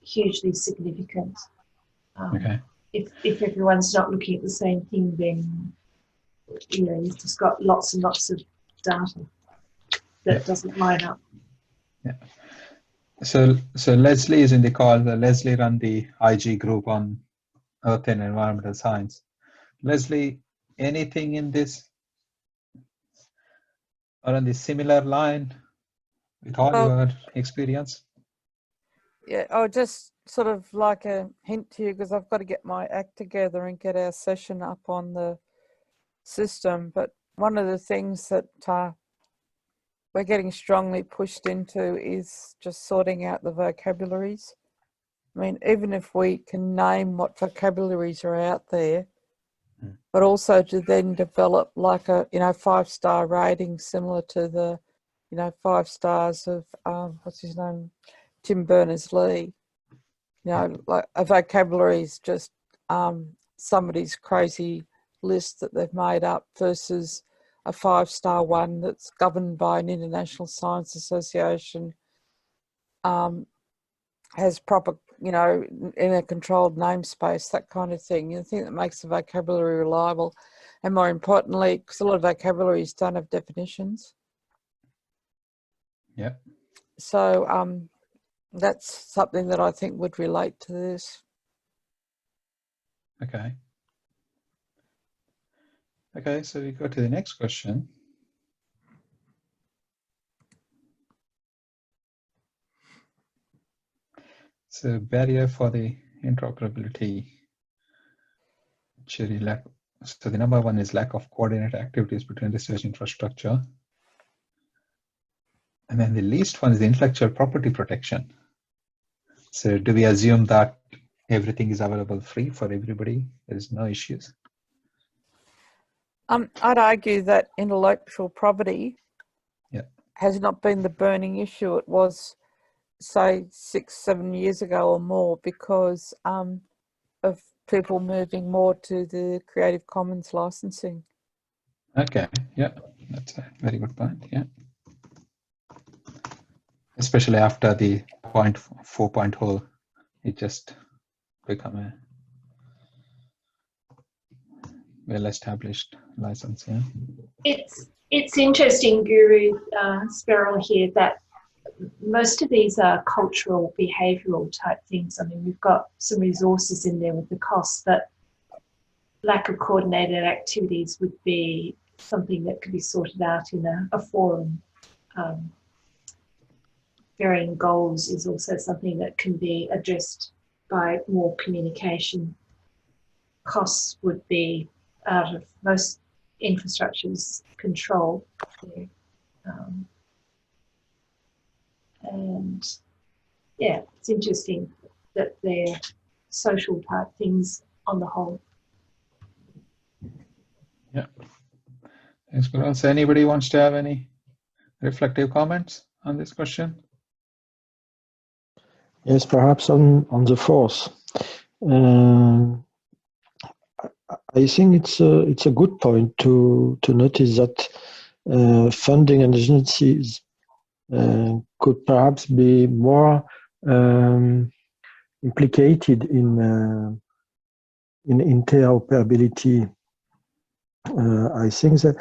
hugely significant. Okay. If everyone's not looking at the same thing, then you've just got lots and lots of data that doesn't line up. Yeah. So Leslie is in the call. Leslie run the IG group on Earth and Environmental Science. Leslie, anything in this or on the similar line with all your experience? Yeah, I'll just sort of like a hint to you, because I've got to get my act together and get our session up on the system. But one of the things that we're getting strongly pushed into is just sorting out the vocabularies. I mean, even if we can name what vocabularies are out there, but also to then develop like a 5-star rating similar to the 5 stars of what's his name, Tim Berners-Lee. Like a vocabulary is just somebody's crazy list that they've made up versus a 5-star one that's governed by an international science association, has proper, in a controlled namespace, that kind of thing. The thing that makes the vocabulary reliable, and more importantly, because a lot of vocabularies don't have definitions. Yeah. So that's something that I think would relate to this. Okay. Okay, so we go to the next question. So barrier for the interoperability. GERI lack. So the number one is lack of coordinated activities between research infrastructure. And then the least one is the intellectual property protection. So do we assume that everything is available free for everybody? There is no issues? I'd argue that intellectual property has not been the burning issue. It was, say, 6-7 years ago or more, because of people moving more to the Creative Commons licensing. Okay, yeah, that's a very good point, yeah. Especially after the 4.0, it just become a well-established license, yeah. It's interesting, Guru Sparrow here, that most of these are cultural, behavioural type things. I mean, we've got some resources in there with the costs, but lack of coordinated activities would be something that could be sorted out in a forum. Varying goals is also something that can be addressed by more communication. Costs would be out of most infrastructure's control. And yeah, it's interesting that they're social type things on the whole. Yeah. Thanks, Parul. So anybody wants to have any reflective comments on this question? Yes, perhaps on the fourth. I think it's a good point to notice that funding agencies could perhaps be more implicated in interoperability. I think that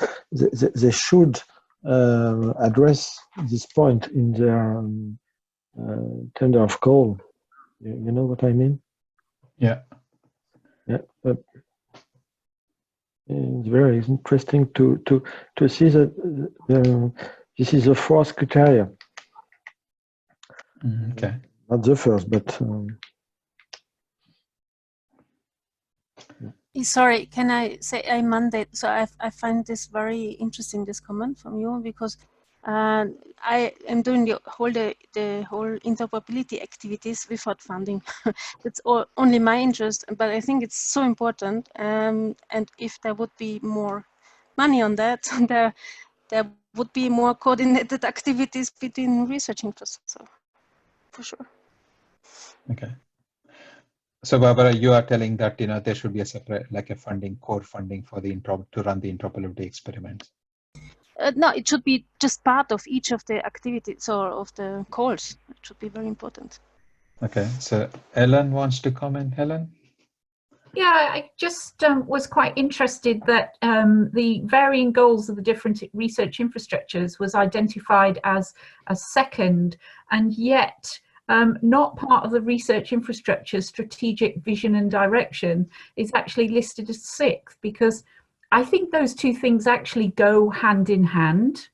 they should address this point in their tender of call. You know what I mean? Yeah. Yeah. It's very interesting to see that this is the fourth criteria. Okay. Not the first, but Sorry, can I say I mandate? So I find this very interesting, this comment from you, because I am doing the whole interoperability activities without funding. It's only my interest, but I think it's so important. And if there would be more money on that, there would be more coordinated activities between research infrastructure, for sure. Okay. So Barbara, you are telling that there should be a separate, like a core funding for the to run the interoperability experiments. no, it should be just part of each of the activities or of the calls. It should be very important. Okay, so Ellen wants to comment. Helen? Yeah, I just was quite interested that the varying goals of the different research infrastructures was identified as a second, and yet not part of the research infrastructure strategic vision and direction is actually listed as sixth, because I think those two things actually go hand in hand.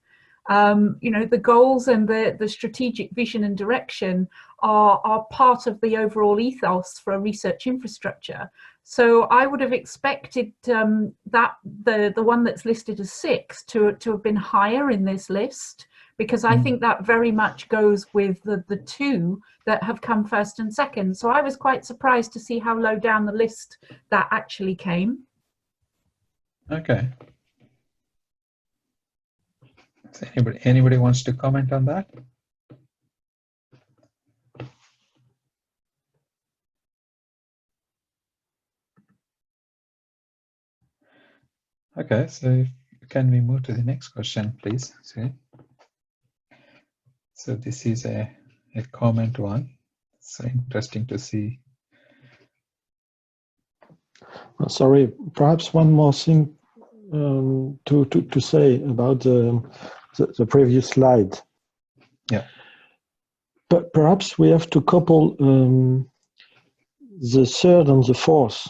You know, the goals and the strategic vision and direction are part of the overall ethos for a research infrastructure. So I would have expected that the one that's listed as sixth to have been higher in this list, because I think that very much goes with the two that have come first and second. So I was quite surprised to see how low down the list that actually came. Okay. So anybody wants to comment on that? Okay, so can we move to the next question, please? So this is a comment one. So interesting to see. Sorry, perhaps one more thing to say about the previous slide. Yeah. But perhaps we have to couple the third and the fourth,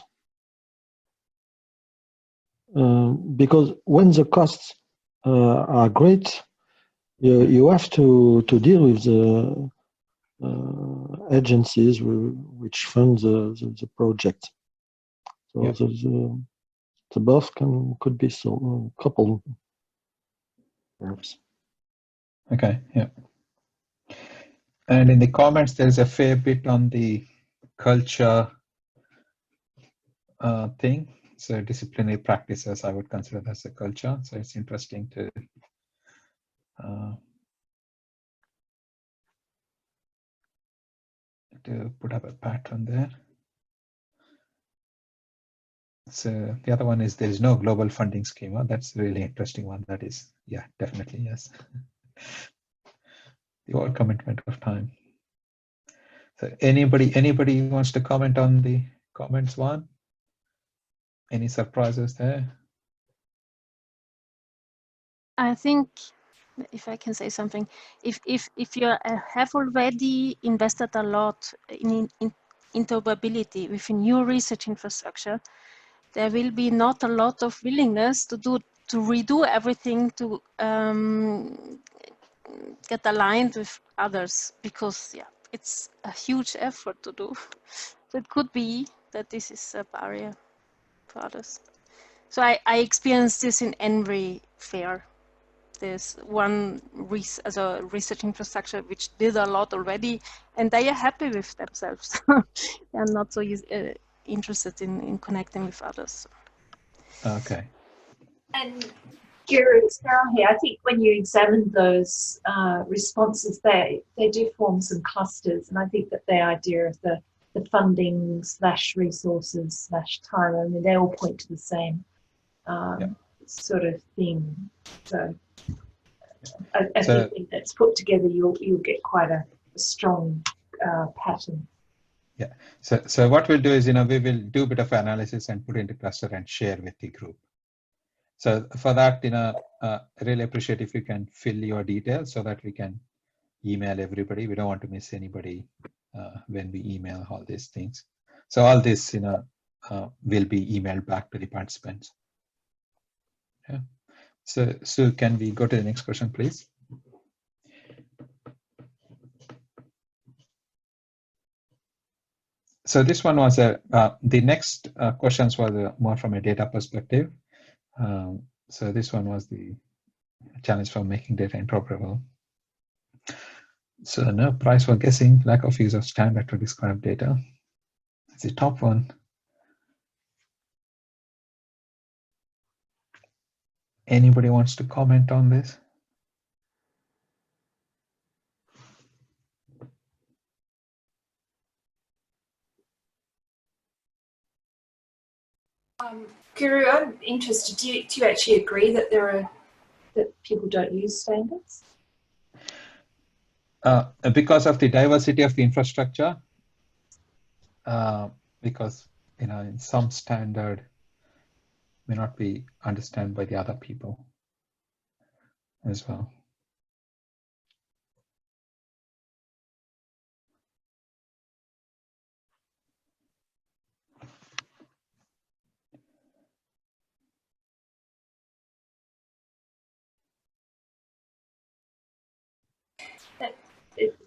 because when the costs are great, you have to deal with the agencies which fund the project. So yeah. the BoF could be so coupled, perhaps. Okay, yeah. And in the comments, there's a fair bit on the culture thing. So disciplinary practices, I would consider that as a culture. So it's interesting to put up a pattern there. So the other one is there is no global funding schema. That's a really interesting one. That is, yeah, definitely, yes. The whole commitment of time. So anybody wants to comment on the comments one? Any surprises there? I think, if I can say something, if you have already invested a lot in interoperability with a new research infrastructure, there will be not a lot of willingness to redo everything to get aligned with others, because yeah, it's a huge effort to do. So it could be that this is a barrier for others. So I experienced this in every fair. There's one as a research infrastructure which did a lot already, and they are happy with themselves. They are not so interested in connecting with others. Okay. And GERI, it's Carol here. I think when you examine those responses, they do form some clusters, and I think that the idea of the funding / resources / time, I mean, they all point to the same sort of thing. So I think that's put together, you'll get quite a strong pattern. Yeah. So what we'll do is, we will do a bit of analysis and put it into cluster and share with the group. So for that, I really appreciate if you can fill your details so that we can email everybody. We don't want to miss anybody when we email all these things. So all this, will be emailed back to the participants. Yeah. So can we go to the next question, please? So this one was the next questions were more from a data perspective. So this one was the challenge for making data interoperable. So no price for guessing, lack of use of standard to describe data. It's the top one. Anybody wants to comment on this? GERI, I'm interested, do you actually agree that there are that people don't use standards? Because of the diversity of the infrastructure, because in some standard may not be understood by the other people as well.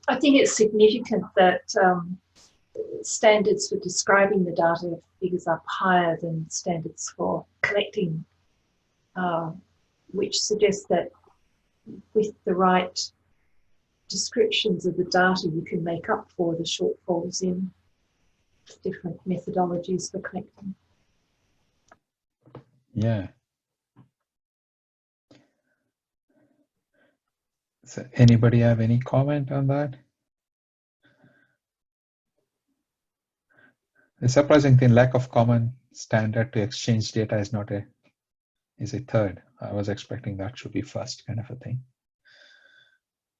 I think it's significant that standards for describing the data figures up higher than standards for collecting, which suggests that with the right descriptions of the data, you can make up for the shortfalls in different methodologies for collecting. Yeah. So anybody have any comment on that? The surprising thing, lack of common standard to exchange data is a third. I was expecting that should be first, kind of a thing.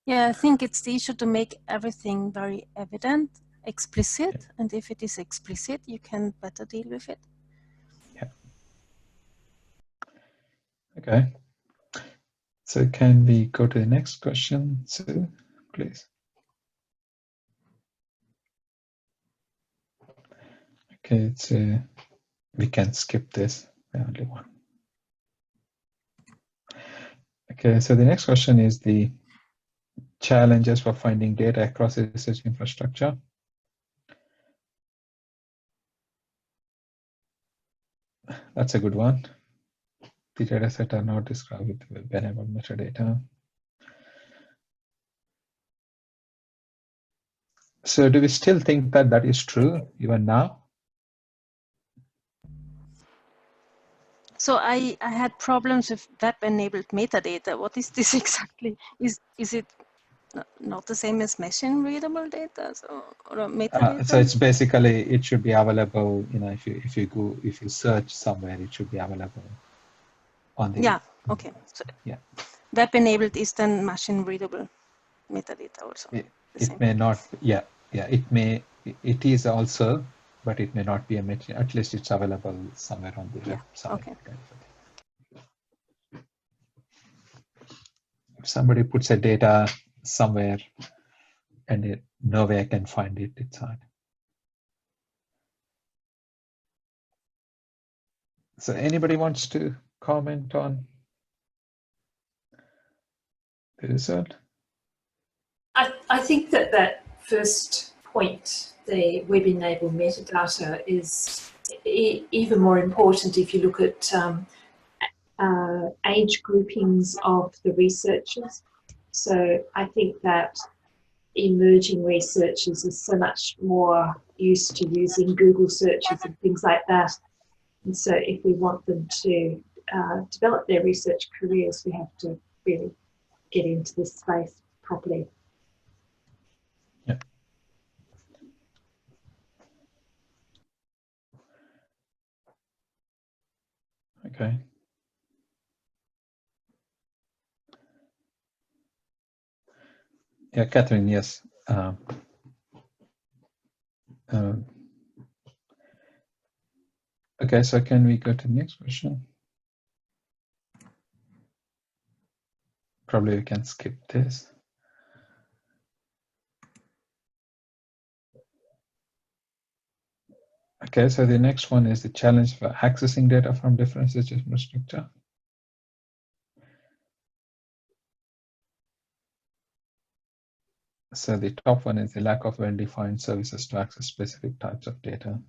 Yeah, I think it's the issue to make everything very evident, explicit, Yeah. and if it is explicit, you can better deal with it. Yeah. Okay. So can we go to the next question, Sue, please? Okay, we can skip this. Only one. Okay, so the next question is the challenges for finding data across the research infrastructure. That's a good one. The dataset are not described with available metadata. So do we still think that that is true even now? So I had problems with web-enabled metadata. What is this exactly? Is it not the same as machine-readable data or metadata? So it's basically, it should be available. If you search somewhere, it should be available on the. Yeah. Okay. So yeah. Web-enabled is then machine-readable metadata also. It may not. Yeah. Yeah. It is also, but it may not be a machine. At least it's available somewhere on the website. Okay. If somebody puts a data somewhere and no way I can find it, it's hard. So anybody wants to comment on the result? I think that first point, the web-enabled metadata, is even more important if you look at age groupings of the researchers. So I think that emerging researchers are so much more used to using Google searches and things like that. And so if we want them to develop their research careers, we have to really get into this space properly. Yeah. Okay. Yeah, Catherine, yes. Okay, so can we go to the next question? Probably we can skip this. Okay, so the next one is the challenge for accessing data from different research infrastructure. So the top one is the lack of well-defined services to access specific types of data.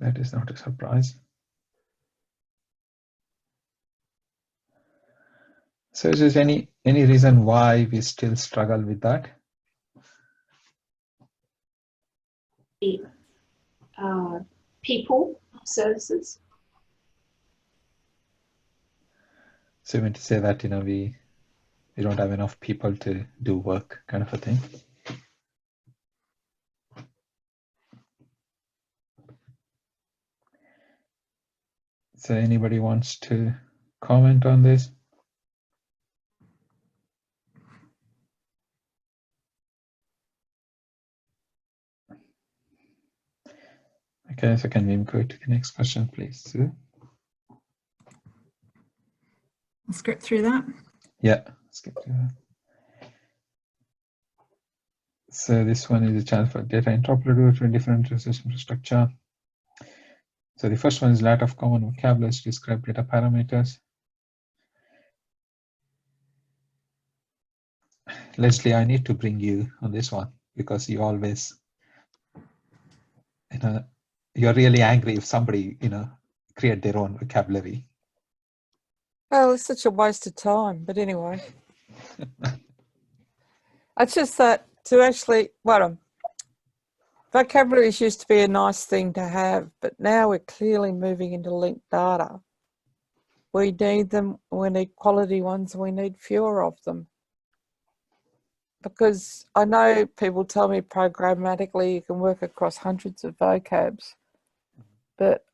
That is not a surprise. So is there any reason why we still struggle with that? People, services. So you mean to say that we don't have enough people to do work, kind of a thing? So anybody wants to comment on this? Okay, so can we go to the next question, please, Sue? I'll skip through that. Yeah, skip to that. So this one is a challenge for data interoperability in different research infrastructure. So the first one is lack of common vocabulary to describe data parameters. Leslie, I need to bring you on this one because you always, you're really angry if somebody, create their own vocabulary. Well, it's such a waste of time, but anyway. It's just that to actually, vocabularies used to be a nice thing to have, but now we're clearly moving into linked data. We need them, we need quality ones, and we need fewer of them. Because I know people tell me programmatically you can work across hundreds of vocabs, but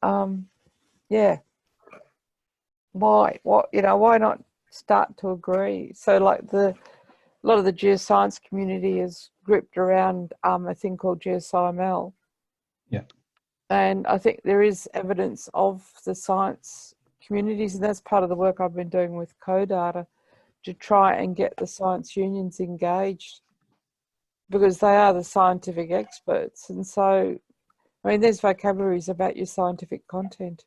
yeah, why not start to agree? So like a lot of the geoscience community is grouped around a thing called GeoSciML. Yeah. And I think there is evidence of the science communities, and that's part of the work I've been doing with CoData, to try and get the science unions engaged, because they are the scientific experts. And so, I mean, there's vocabularies about your scientific content.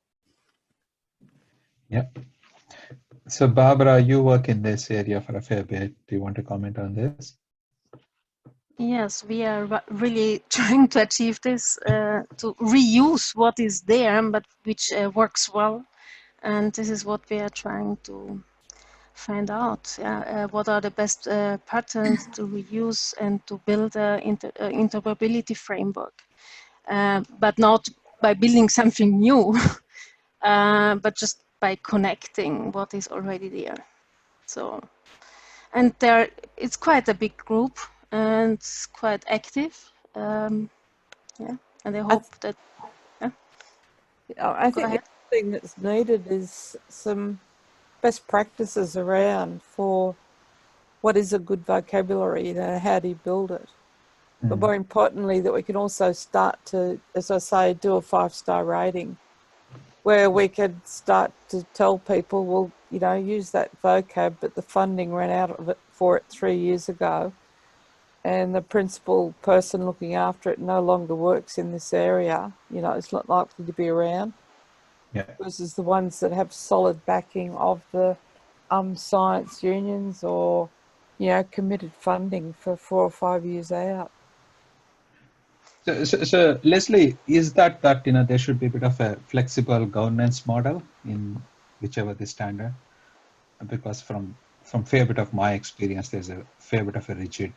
Yep. So Barbara, you work in this area for a fair bit. Do you want to comment on this? Yes, we are really trying to achieve this, to reuse what is there, but which works well. And this is what we are trying to find out. What are the best patterns to reuse and to build an interoperability framework, but not by building something new, but just by connecting what is already there. So, and it's quite a big group and it's quite active. Yeah, and I hope that. I think the thing that's needed is some best practices around for what is a good vocabulary, how do you build it? But more importantly, that we can also start to, as I say, do a 5-star rating, where we could start to tell people, well, use that vocab, but the funding ran out of it for it 3 years ago, and the principal person looking after it no longer works in this area. It's not likely to be around. Yeah. Versus the ones that have solid backing of the science unions, or committed funding for 4 or 5 years out. So Leslie, is that there should be a bit of a flexible governance model in whichever the standard? Because from fair bit of my experience, there's a fair bit of a rigid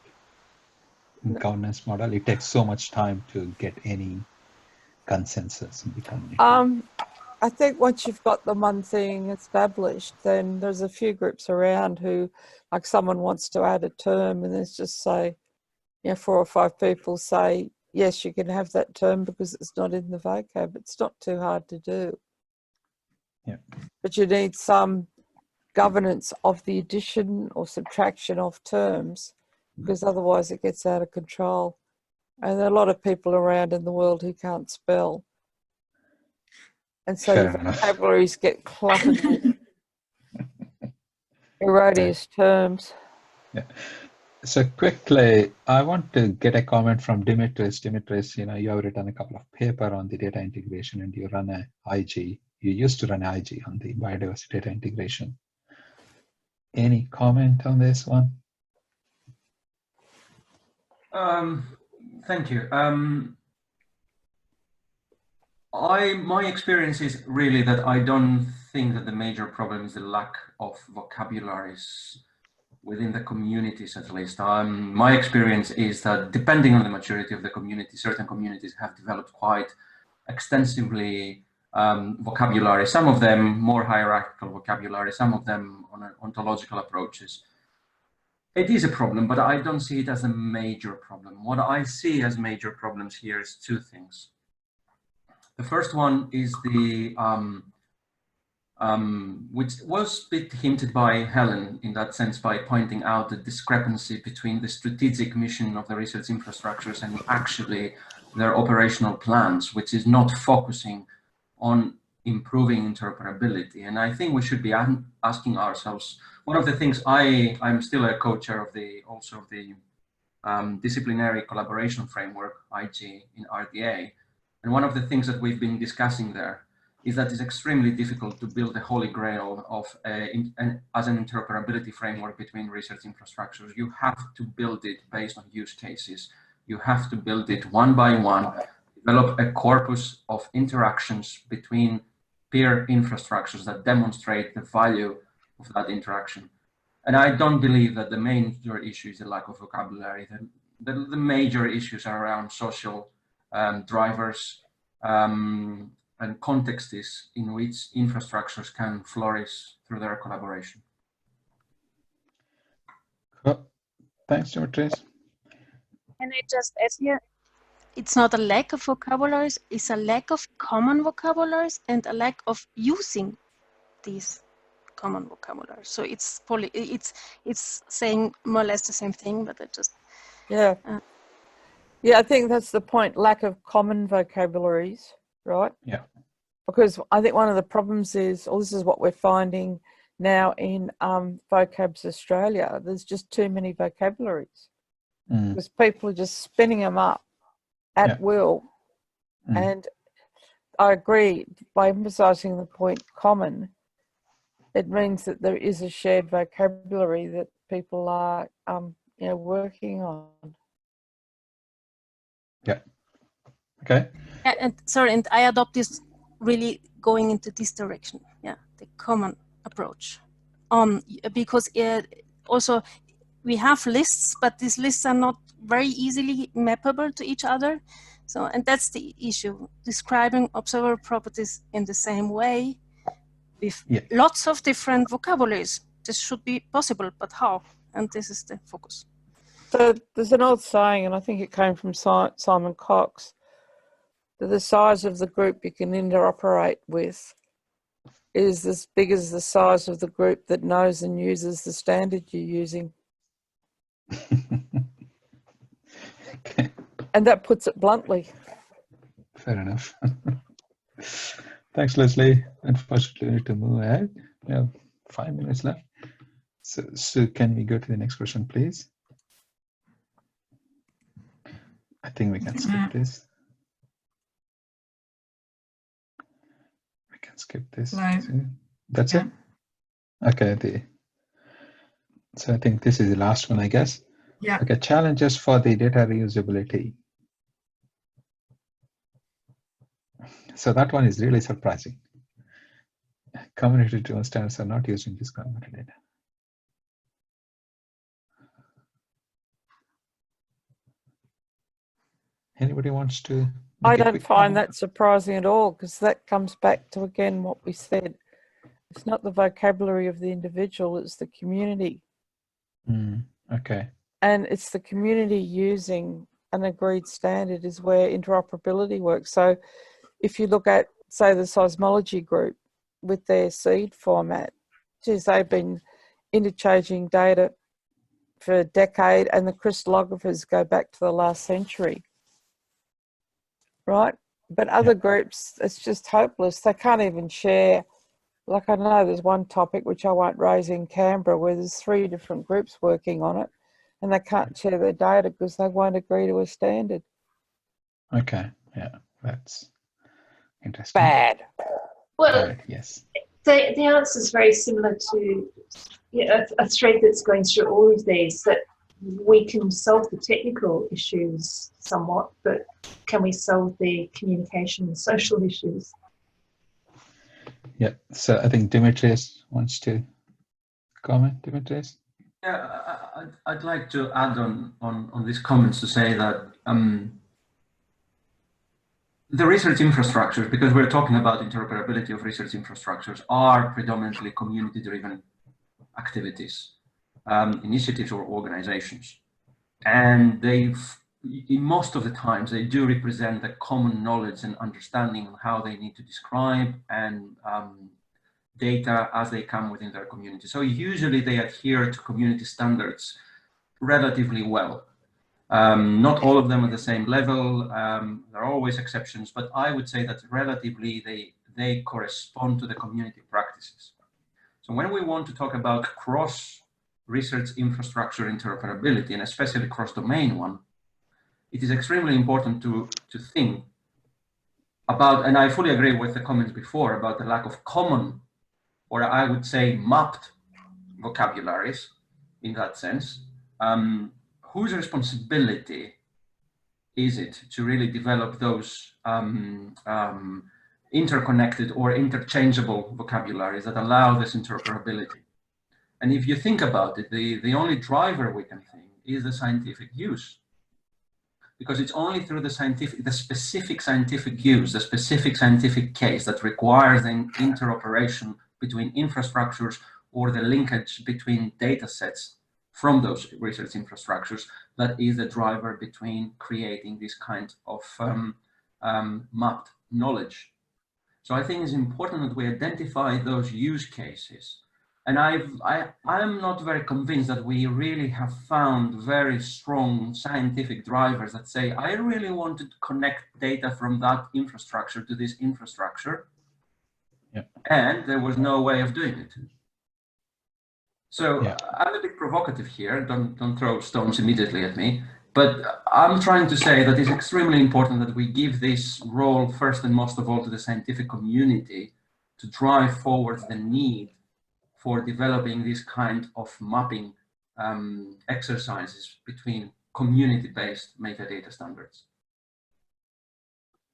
governance model. It takes so much time to get any consensus in the community. I think once you've got the one thing established, then there's a few groups around who, like, someone wants to add a term, and there's just say, 4 or 5 people say, yes, you can have that term because it's not in the vocab. It's not too hard to do. Yeah. But you need some governance of the addition or subtraction of terms, because otherwise it gets out of control. And there are a lot of people around in the world who can't spell. And so your vocabularies get cluttered with erroneous terms. Yeah. So quickly, I want to get a comment from Dimitris. Dimitris, you have written a couple of papers on the data integration, and you run a IG. You used to run an IG on the biodiversity data integration. Any comment on this one? Thank you. My experience is really that I don't think that the major problem is the lack of vocabularies within the communities, at least. My experience is that depending on the maturity of the community, certain communities have developed quite extensively vocabulary, some of them more hierarchical vocabulary, some of them on ontological approaches. It is a problem, but I don't see it as a major problem. What I see as major problems here is 2 things. The first one is the which was a bit hinted by Helen in that sense, by pointing out the discrepancy between the strategic mission of the research infrastructures and actually their operational plans, which is not focusing on improving interoperability. And I think we should be asking ourselves, one of the things I'm still a co-chair of the disciplinary collaboration framework, IG, in RDA. And one of the things that we've been discussing there is that it's extremely difficult to build a holy grail of as an interoperability framework between research infrastructures. You have to build it based on use cases. You have to build it one by one, develop a corpus of interactions between peer infrastructures that demonstrate the value of that interaction. And I don't believe that the major issue is the lack of vocabulary. The major issues are around social drivers, and contexts in which infrastructures can flourish through their collaboration. Cool. Thanks, Demetrius. Can I just add here? It's not a lack of vocabularies, it's a lack of common vocabularies and a lack of using these common vocabularies. So it's saying more or less the same thing, but I just... Yeah. Yeah, I think that's the point, lack of common vocabularies, right? Yeah. Because I think one of the problems is, or this is what we're finding now in Vocabs Australia, there's just too many vocabularies. Because people are just spinning them up at will. And I agree, by emphasising the point common, it means that there is a shared vocabulary that people are working on. Yeah. Okay. And sorry, and I adopt this really going into this direction. Yeah, the common approach. Because also we have lists, but these lists are not very easily mappable to each other. So, and that's the issue, describing observable properties in the same way with lots of different vocabularies. This should be possible, but how? And this is the focus. So there's an old saying, and I think it came from Simon Cox, that the size of the group you can interoperate with is as big as the size of the group that knows and uses the standard you're using. Okay. And that puts it bluntly. Fair enough. Thanks, Leslie. Unfortunately, we need to move ahead. We have 5 minutes left. So can we go to the next question, please? I think we can skip this. We can skip this. That's it? Okay. So I think this is the last one, I guess. Yeah. Okay, challenges for the data reusability. So that one is really surprising. Community-driven standards are not used in this community data. Anybody wants to? I don't find that surprising at all, because that comes back to, again, what we said. It's not the vocabulary of the individual, it's the community. Okay. And it's the community using an agreed standard is where interoperability works. So if you look at, say, the seismology group with their seed format, they've been interchanging data for a decade, and the crystallographers go back to the last century. Right? But other groups, it's just hopeless. They can't even share. Like, I know there's one topic which I won't raise in Canberra where there's 3 different groups working on it, and they can't share their data because they won't agree to a standard. Okay, yeah, that's interesting. Bad. Well, Bad, yes. The answer is very similar to a thread that's going through all of these, that we can solve the technical issues somewhat, but can we solve the communication and social issues? Yeah, so I think Demetrius wants to comment. Demetrius? Yeah, I'd like to add on these comments to say that the research infrastructures, because we're talking about interoperability of research infrastructures, are predominantly community-driven activities, initiatives or organizations. And in most of the times, they do represent the common knowledge and understanding of how they need to describe and data as they come within their community. So usually they adhere to community standards relatively well. Not all of them at the same level. There are always exceptions, but I would say that relatively they correspond to the community practices. So when we want to talk about cross-research infrastructure interoperability, and especially cross-domain one, it is extremely important to think about, and I fully agree with the comments before about the lack of common, or I would say mapped vocabularies in that sense. Whose responsibility is it to really develop those interconnected or interchangeable vocabularies that allow this interoperability? And if you think about it, the only driver we can think is the scientific use, because it's only through the specific scientific use, the specific scientific case that requires the interoperation between infrastructures or the linkage between data sets from those research infrastructures that is the driver between creating this kind of mapped knowledge. So I think it's important that we identify those use cases. And I'm not very convinced that we really have found very strong scientific drivers that say, I really want to connect data from that infrastructure to this infrastructure. Yeah. And there was no way of doing it. So yeah. I'm a bit provocative here, don't throw stones immediately at me, but I'm trying to say that it's extremely important that we give this role first and most of all to the scientific community to drive forward the need for developing this kind of mapping exercises between community-based metadata standards.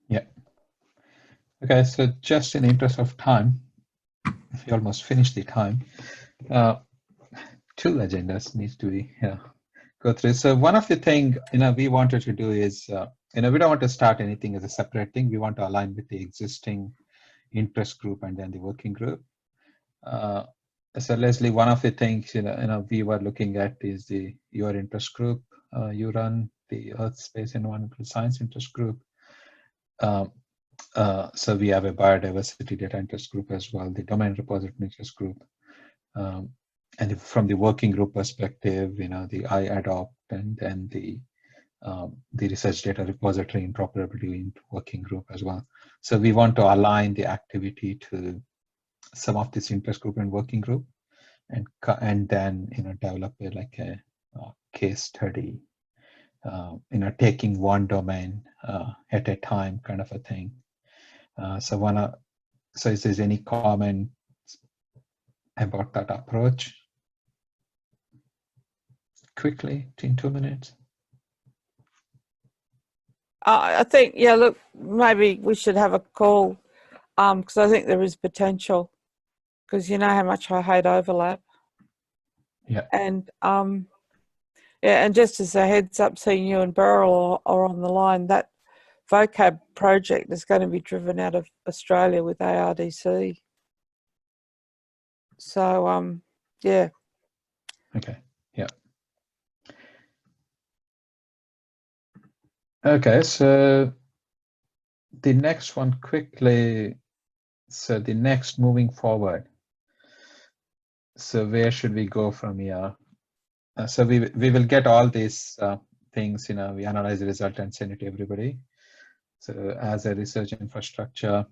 Yeah. Okay, so just in the interest of time, we almost finished the time. Two agendas needs to be go through. So one of the things we wanted to do is we don't want to start anything as a separate thing. We want to align with the existing interest group and then the working group. So Leslie, one of the things we were looking at is your interest group. You run the Earth, Space, Environmental Science interest group. So we have a biodiversity data interest group as well, the domain repository interest group. And from the working group perspective, the IADOPT and then the research data repository interoperability working group as well. So we want to align the activity to some of this interest group and working group, and then develop a case study, taking one domain at a time, kind of a thing. So is there any comment about that approach? Quickly, in 2 minutes. I think, yeah, look, maybe we should have a call because I think there is potential, because you know how much I hate overlap. Yeah. And yeah, and just as a heads up, seeing you and Beryl are on the line, that vocab project is going to be driven out of Australia with ARDC. So yeah. Okay. Yeah. Okay, so the next one quickly. So the next moving forward. So where should we go from here? So we will get all these things. We analyze the result and send it to everybody. So as a research infrastructure.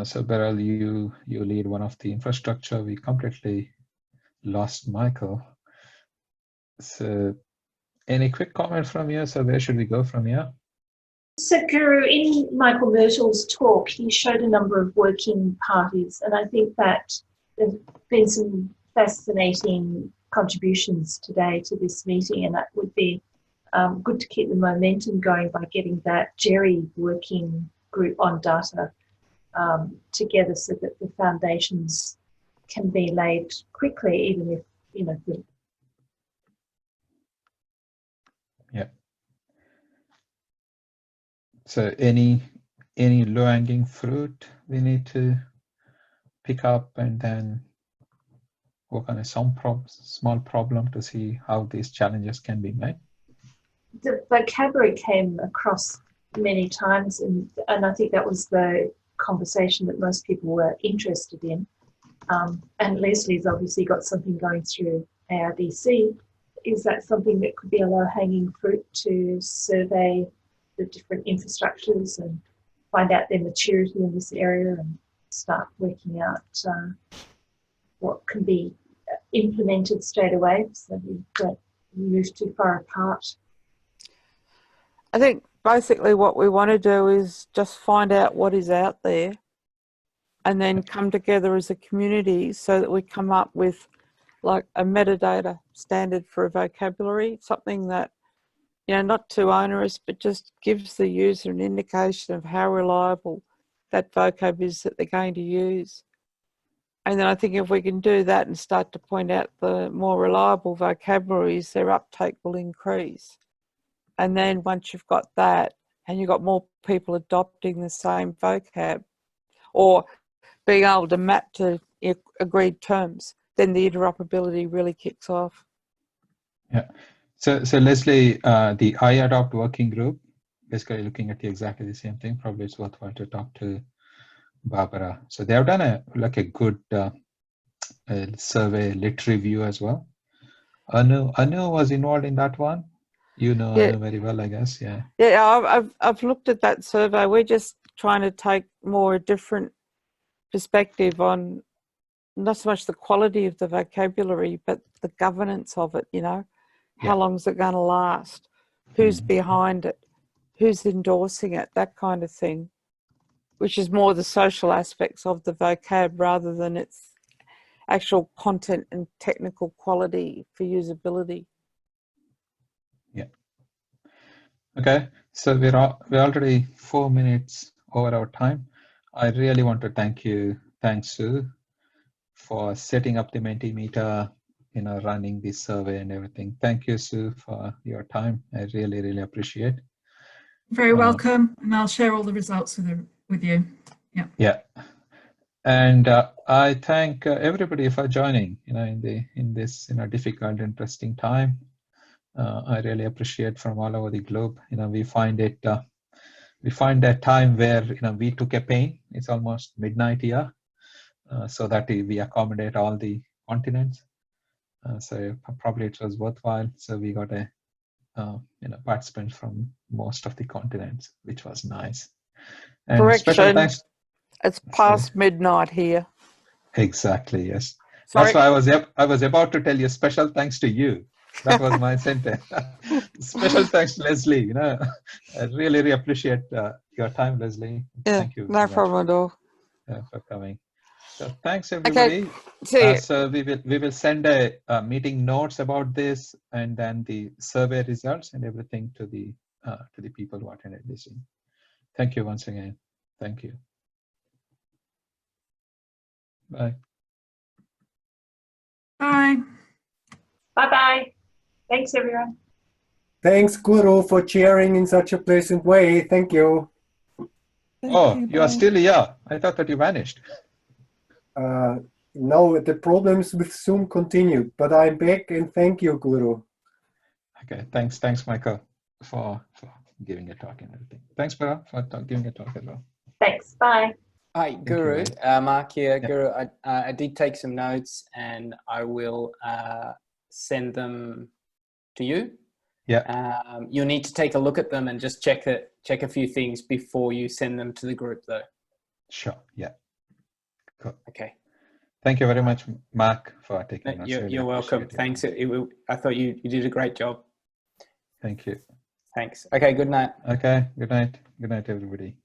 So Beryl, you lead one of the infrastructure. We completely lost Michael. So any quick comment from you? So where should we go from here? So Guru, in Michael Myrtle's talk, he showed a number of working parties, and I think that there's been some fascinating contributions today to this meeting, and that would be good to keep the momentum going by getting that GERI working group on data together so that the foundations can be laid quickly, even if, Yeah. So any low-hanging fruit we need to pick up and then work on a small problem to see how these challenges can be met? The vocabulary came across many times, and I think that was the conversation that most people were interested in. And Leslie's obviously got something going through ARDC. Is that something that could be a low-hanging fruit to survey the different infrastructures and find out their maturity in this area and start working out what can be implemented straight away so we don't move too far apart? I think basically what we want to do is just find out what is out there and then come together as a community so that we come up with like a metadata standard for a vocabulary, something that, you know, not too onerous, but just gives the user an indication of how reliable that vocab is that they're going to use. And then I think if we can do that and start to point out the more reliable vocabularies, their uptake will increase. And then once you've got that and you've got more people adopting the same vocab or being able to map to agreed terms, then the interoperability really kicks off. Yeah. So Leslie, the iAdopt working group, basically looking at exactly the same thing. Probably it's worthwhile to talk to Barbara. So they have done a good survey lit review as well. Anu was involved in that one. You know Anu very well, I guess. Yeah. Yeah, I've looked at that survey. We're just trying to take more a different perspective on not so much the quality of the vocabulary, but the governance of it, you know. How long is it going to last? Who's behind it? Who's endorsing it? That kind of thing, which is more the social aspects of the vocab rather than its actual content and technical quality for usability. Yeah. Okay, so we're already 4 minutes over our time. I really want to thanks Sue, for setting up the Mentimeter, you know, running this survey and everything. Thank you, Sue, for your time. I really, really appreciate. Very welcome, and I'll share all the results with you. Yeah. Yeah, and I thank everybody for joining. You know, in this difficult, interesting time. I really appreciate from all over the globe. You know, we find that time where we took a pain. It's almost midnight here, so that we accommodate all the continents. So probably it was worthwhile. So we got a participants from most of the continents, which was nice. And correction, special thanks. It's past midnight here. Exactly. Yes. Sorry. That's why I was about to tell you special thanks to you. That was my sentence. Special thanks to Leslie. You know, I really, really appreciate your time, Leslie. Yeah, thank you. No problem at all. For coming. So thanks everybody. Okay. So we will send a meeting notes about this and then the survey results and everything to the people who attended this. Thank you once again. Thank you. Bye. Bye. Bye-bye. Thanks, everyone. Thanks, Guru, for chairing in such a pleasant way. Thank you. You are still here. I thought that you vanished. No, the problems with Zoom continued, but I'm back and thank you, Guru. Okay, thanks, Michael, for giving a talk and everything. Thanks, Bara, for giving a talk as well. Thanks. Bye. Hi, Guru. Mark here. Yeah. Guru, I did take some notes and I will send them to you. Yeah. You'll need to take a look at them and just check a few things before you send them to the group, though. Sure. Yeah. Cool. Okay. Thank you very much, Mark, for taking notes. You're welcome. Thanks. I thought you did a great job. Thank you. Thanks. Okay. Good night. Okay. Good night. Good night, everybody.